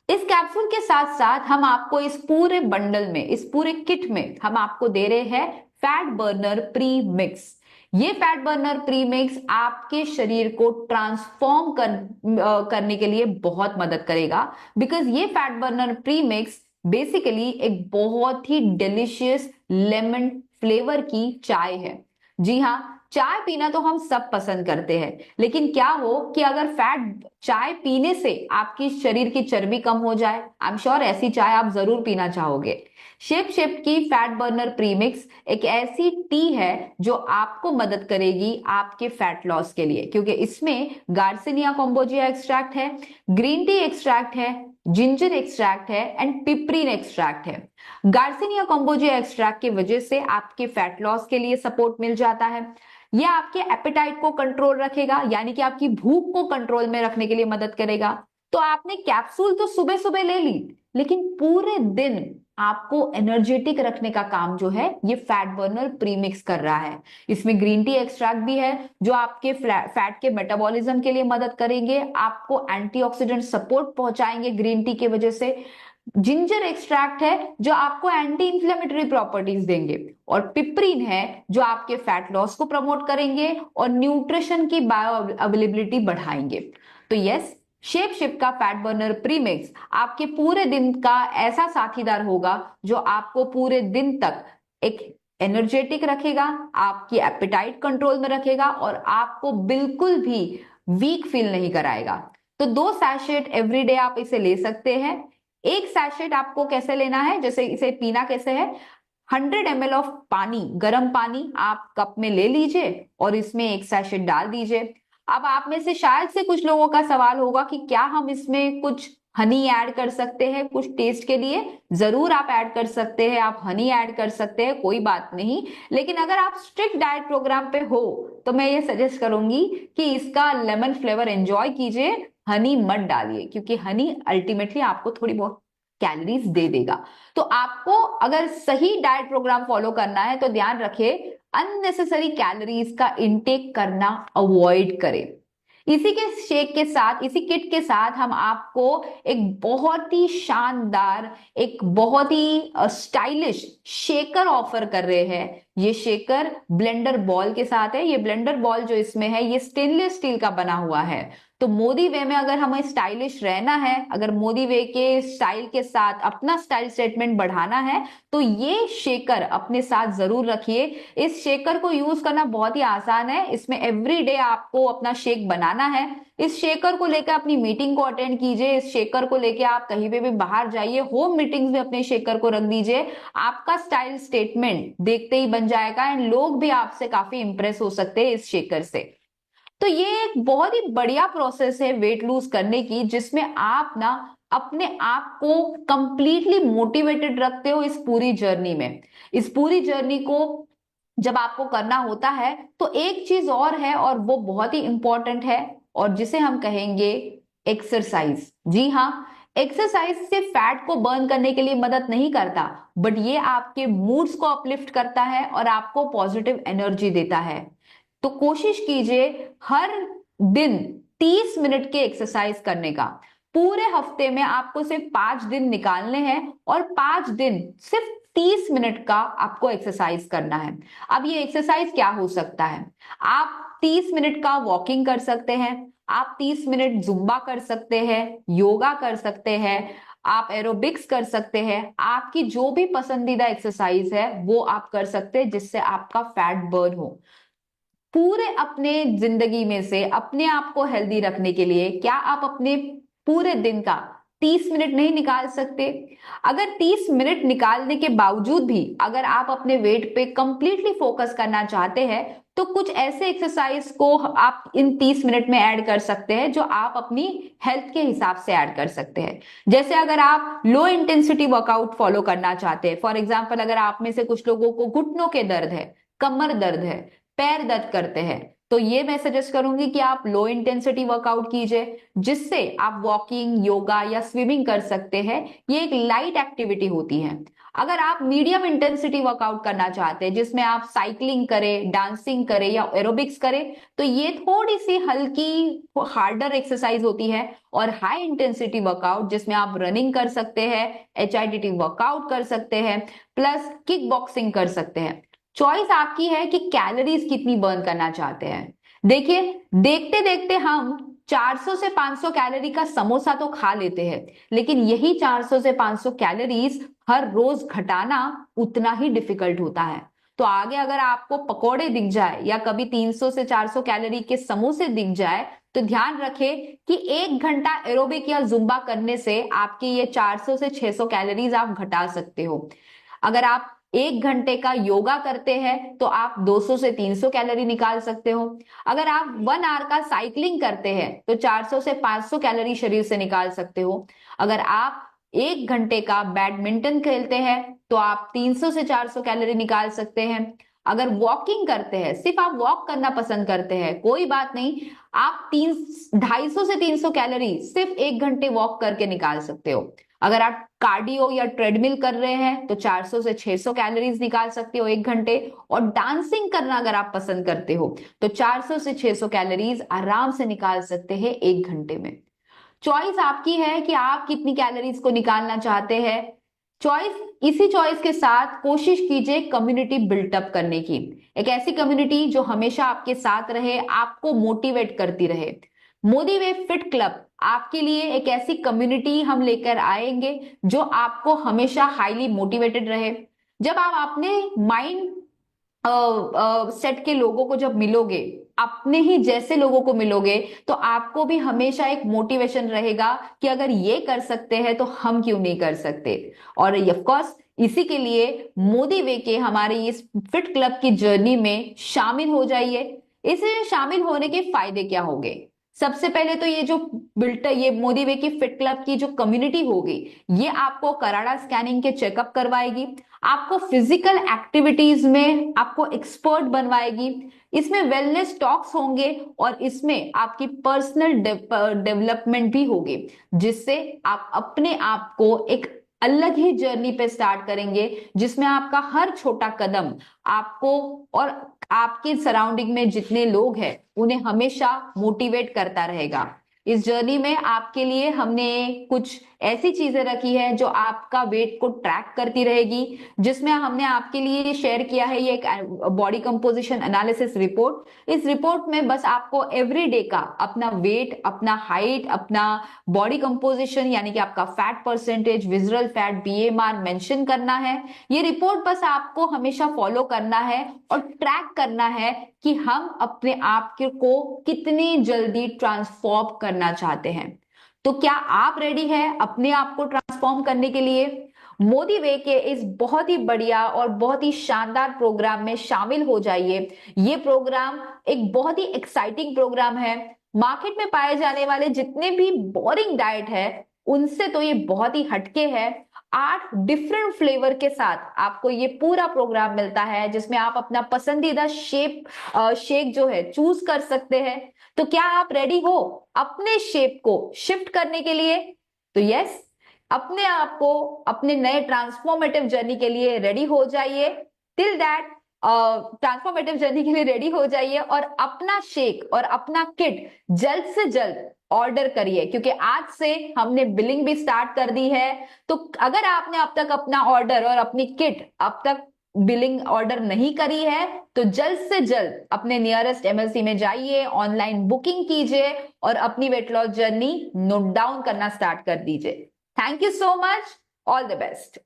इस कैप्सूल के साथ साथ हम आपको इस पूरे बंडल में, इस पूरे किट में हम आपको दे रहे हैं फैट बर्नर प्री मिक्स। ये फैट बर्नर प्री मिक्स आपके शरीर को ट्रांसफॉर्म करने के लिए बहुत मदद करेगा, बिकॉज ये fat burner pre mix basically एक बहुत ही डिलिशियस लेमन फ्लेवर की चाय है। जी हाँ, चाय पीना तो हम सब पसंद करते हैं, लेकिन क्या हो कि अगर फैट चाय पीने से आपकी शरीर की चर्बी कम हो जाए, आई एम श्योर ऐसी चाय आप जरूर पीना चाहोगे। शेप शिफ्ट की फैट बर्नर प्रीमिक्स एक ऐसी टी है जो आपको मदद करेगी आपके फैट लॉस के लिए, क्योंकि इसमें गार्सिनिया कॉम्बोजिया एक्सट्रैक्ट है, ग्रीन टी एक्सट्रैक्ट है, जिंजर एक्सट्रैक्ट है एंड पिपरीन एक्सट्रैक्ट है। गार्सिनिया कॉम्बोजिया एक्सट्रैक्ट की वजह से आपके फैट लॉस के लिए सपोर्ट मिल जाता है। यह आपके एपेटाइट को कंट्रोल रखेगा, यानी कि आपकी भूख को कंट्रोल में रखने के लिए मदद करेगा। तो आपने कैप्सूल तो सुबह सुबह ले ली, लेकिन पूरे दिन आपको एनर्जेटिक रखने का काम जो है ये फैट बर्नर प्रीमिक्स कर रहा है। इसमें ग्रीन टी एक्सट्रैक्ट भी है जो आपके फैट के मेटाबॉलिज्म के लिए मदद करेंगे, आपको एंटीऑक्सीडेंट सपोर्ट पहुंचाएंगे ग्रीन टी की वजह से। जिंजर एक्सट्रैक्ट है जो आपको एंटी इंफ्लेमेटरी प्रॉपर्टीज देंगे, और पिपरीन है जो आपके फैट लॉस को प्रमोट करेंगे और न्यूट्रिशन की बायो अवेलेबिलिटी बढ़ाएंगे। तो यस, शेप शिफ्ट का फैट बर्नर प्रीमिक्स आपके पूरे दिन का ऐसा साथीदार होगा जो आपको पूरे दिन तक एक एनर्जेटिक रखेगा, आपकी एपेटाइट कंट्रोल में रखेगा और आपको बिल्कुल भी वीक फील नहीं कराएगा। तो 2 सैशेट एवरीडे आप इसे ले सकते हैं। एक सैशेट आपको कैसे लेना है, जैसे इसे पीना कैसे है, 100 ml ऑफ पानी, गर्म पानी आप कप में ले लीजिए और इसमें एक सैशेट डाल दीजिए। अब आप में से शायद से कुछ लोगों का सवाल होगा कि क्या हम इसमें कुछ हनी ऐड कर सकते हैं कुछ टेस्ट के लिए? जरूर आप ऐड कर सकते हैं, आप हनी ऐड कर सकते हैं, कोई बात नहीं। लेकिन अगर आप स्ट्रिक्ट डाइट प्रोग्राम पे हो तो मैं ये सजेस्ट करूंगी कि इसका लेमन फ्लेवर एंजॉय कीजिए, हनी मत डालिए, क्योंकि हनी अल्टीमेटली आपको थोड़ी बहुत कैलोरीज दे देगा। तो आपको अगर सही डाइट प्रोग्राम फॉलो करना है तो ध्यान रखें अननेसेसरी कैलोरीज का इंटेक करना अवॉइड करें। इसी के शेक के साथ, इसी किट के साथ हम आपको एक बहुत ही शानदार, एक बहुत ही स्टाइलिश शेकर ऑफर कर रहे हैं। ये शेकर ब्लेंडर बॉल के साथ है। ये ब्लेंडर बॉल जो इसमें है ये स्टेनलेस स्टील का बना हुआ है। तो मोदी वे में अगर हमें स्टाइलिश रहना है, अगर मोदी वे के स्टाइल के साथ अपना स्टाइल स्टेटमेंट बढ़ाना है, तो ये शेकर अपने साथ जरूर रखिए। इस शेकर को यूज करना बहुत ही आसान है। इसमें एवरीडे आपको अपना शेक बनाना है। इस शेकर को लेकर अपनी मीटिंग को अटेंड कीजिए। इस शेकर को लेकर आप कहीं पे भी बाहर जाइए, होम मीटिंग्स में अपने शेकर को रख दीजिए। आपका स्टाइल स्टेटमेंट देखते ही बन जाएगा एंड लोग भी आपसे काफी इंप्रेस हो सकते हैं इस शेकर से। तो ये एक बहुत ही बढ़िया प्रोसेस है वेट लूज करने की, जिसमें आप ना अपने आप को कंप्लीटली मोटिवेटेड रखते हो इस पूरी जर्नी में। इस पूरी जर्नी को जब आपको करना होता है तो एक चीज और है, और वो बहुत ही इंपॉर्टेंट है, और जिसे हम कहेंगे एक्सरसाइज। जी हाँ, एक्सरसाइज से फैट को बर्न करने के लिए मदद नहीं करता, बट ये आपके मूड्स को अपलिफ्ट करता है और आपको पॉजिटिव एनर्जी देता है। तो कोशिश कीजिए हर दिन 30 मिनट के एक्सरसाइज करने का। पूरे हफ्ते में आपको सिर्फ 5 दिन निकालने हैं और 5 दिन सिर्फ 30 मिनट का आपको एक्सरसाइज करना है। अब ये एक्सरसाइज क्या हो सकता है? आप 30 मिनट का वॉकिंग कर सकते हैं, आप 30 मिनट जुम्बा कर सकते हैं, योगा कर सकते हैं, आप एरोबिक्स कर सकते हैं। आपकी जो भी पसंदीदा एक्सरसाइज है वो आप कर सकते हैं जिससे आपका फैट बर्न हो। पूरे अपने जिंदगी में से अपने आप को हेल्दी रखने के लिए क्या आप अपने पूरे दिन का 30 मिनट नहीं निकाल सकते? अगर 30 मिनट निकालने के बावजूद भी अगर आप अपने वेट पे कंप्लीटली फोकस करना चाहते हैं तो कुछ ऐसे एक्सरसाइज को आप इन 30 मिनट में ऐड कर सकते हैं जो आप अपनी हेल्थ के हिसाब से ऐड कर सकते हैं। जैसे अगर आप लो इंटेंसिटी वर्कआउट फॉलो करना चाहते हैं, फॉर एग्जांपल अगर आप में से कुछ लोगों को घुटनों के दर्द है, कमर दर्द है, पैर दर्द करते हैं, तो ये मैं सजेस्ट करूंगी कि आप लो इंटेंसिटी वर्कआउट कीजिए, जिससे आप वॉकिंग, योगा या स्विमिंग कर सकते हैं। ये एक लाइट एक्टिविटी होती है। अगर आप मीडियम इंटेंसिटी वर्कआउट करना चाहते हैं, जिसमें आप साइकिलिंग करें, डांसिंग करें या एरोबिक्स करें, तो ये थोड़ी सी हल्की हार्डर एक्सरसाइज होती है। और हाई इंटेंसिटी वर्कआउट जिसमें आप रनिंग कर सकते हैं, HIIT वर्कआउट कर सकते हैं, प्लस किक बॉक्सिंग कर सकते हैं। चॉइस आपकी है कि कैलोरीज कितनी बर्न करना चाहते हैं। देखिए, देखते देखते हम 400 से 500 कैलोरी का समोसा तो खा लेते हैं, लेकिन यही 400 से 500 कैलोरीज हर रोज घटाना उतना ही डिफिकल्ट होता है। तो आगे अगर आपको पकोड़े दिख जाए या कभी 300 से 400 कैलोरी के समोसे दिख जाए, तो ध्यान रखें कि 1 घंटा एरोबिक या जुम्बा करने से आपके ये 400 से 600 कैलोरीज आप घटा सकते हो। अगर आप 1 घंटे का योगा करते हैं तो आप 200 से 300 कैलोरी निकाल सकते हो। अगर आप 1 आवर का साइकिलिंग करते हैं तो 400 से 500 कैलोरी शरीर से निकाल सकते हो। अगर आप 1 घंटे का बैडमिंटन खेलते हैं तो आप 300 से 400 कैलोरी निकाल सकते हैं। अगर वॉकिंग करते हैं, सिर्फ आप वॉक करना पसंद करते हैं, कोई बात नहीं, आप 250 से 300 कैलोरी सिर्फ 1 घंटे वॉक करके निकाल सकते हो। अगर आप कार्डियो या ट्रेडमिल कर रहे हैं तो 400 से 600 कैलोरीज निकाल सकते हो 1 घंटे। और डांसिंग करना अगर आप पसंद करते हो तो 400 से 600 कैलोरीज आराम से निकाल सकते हैं 1 घंटे में। चॉइस आपकी है कि आप कितनी कैलोरीज को निकालना चाहते हैं। इसी चॉइस के साथ कोशिश कीजिए कम्युनिटी बिल्टअप करने की। एक ऐसी कम्युनिटी जो हमेशा आपके साथ रहे, आपको मोटिवेट करती रहे। मोदी वे फिट क्लब आपके लिए एक ऐसी कम्युनिटी हम लेकर आएंगे जो आपको हमेशा हाईली मोटिवेटेड रहे। जब आप अपने माइंड सेट के लोगों को जब मिलोगे, अपने ही जैसे लोगों को मिलोगे, तो आपको भी हमेशा एक मोटिवेशन रहेगा कि अगर ये कर सकते हैं तो हम क्यों नहीं कर सकते। और ऑफ कोर्स इसी के लिए मोदी वे के हमारे इस फिट क्लब की जर्नी में शामिल हो जाइए। इसे शामिल होने के फायदे क्या होंगे? सबसे पहले तो ये मोदी वे की फिट क्लब की जो कम्युनिटी होगी, ये आपको कराड़ा स्कैनिंग के चेकअप करवाएगी, आपको फिजिकल एक्टिविटीज में आपको एक्सपर्ट बनवाएगी, इसमें वेलनेस टॉक्स होंगे और इसमें आपकी पर्सनल डेवलपमेंट भी होगी, जिससे आप अपने आप को एक अलग ही जर्नी पे स्टार्ट करेंगे, जिसमें आपका हर छोटा कदम आपको और आपके सराउंडिंग में जितने लोग हैं उन्हें हमेशा मोटिवेट करता रहेगा। इस जर्नी में आपके लिए हमने कुछ ऐसी चीजें रखी है जो आपका वेट को ट्रैक करती रहेगी, जिसमें हमने आपके लिए शेयर किया है ये एक बॉडी कंपोजिशन एनालिसिस रिपोर्ट। इस रिपोर्ट में बस आपको एवरी डे का अपना वेट, अपना हाइट, अपना बॉडी कंपोजिशन यानी कि आपका fat percentage, visceral fat, BMR mention करना है। ये रिपोर्ट बस आपको हमेशा फॉलो करना है और ट्रैक करना है कि हम अपने आप को कितनी जल्दी ट्रांसफॉर्म करना चाहते हैं। तो क्या आप रेडी हैं अपने आप को ट्रांसफॉर्म करने के लिए? मोदी वे के इस बहुत ही बढ़िया और बहुत ही शानदार प्रोग्राम में शामिल हो जाइए। ये प्रोग्राम एक बहुत ही एक्साइटिंग प्रोग्राम है। मार्केट में पाए जाने वाले जितने भी बोरिंग डाइट है उनसे तो ये बहुत ही हटके है। 8 डिफरेंट फ्लेवर के साथ आपको ये पूरा प्रोग्राम मिलता है, जिसमें आप अपना पसंदीदा शेक जो है चूज कर सकते हैं। तो क्या आप रेडी हो अपने शेप को शिफ्ट करने के लिए? तो यस, अपने आप को अपने नए ट्रांसफॉर्मेटिव जर्नी के लिए रेडी हो जाइए। टिल दैट ट्रांसफॉर्मेटिव जर्नी के लिए रेडी हो जाइए और अपना शेक और अपना किट जल्द से जल्द ऑर्डर करिए, क्योंकि आज से हमने बिलिंग भी स्टार्ट कर दी है। तो अगर आपने अब तक अपना ऑर्डर और अपनी किट अब तक बिलिंग ऑर्डर नहीं करी है तो जल्द से जल्द अपने नियरेस्ट MLC में जाइए, ऑनलाइन बुकिंग कीजिए और अपनी weight loss journey note down करना स्टार्ट कर दीजिए। Thank you so much, all the best.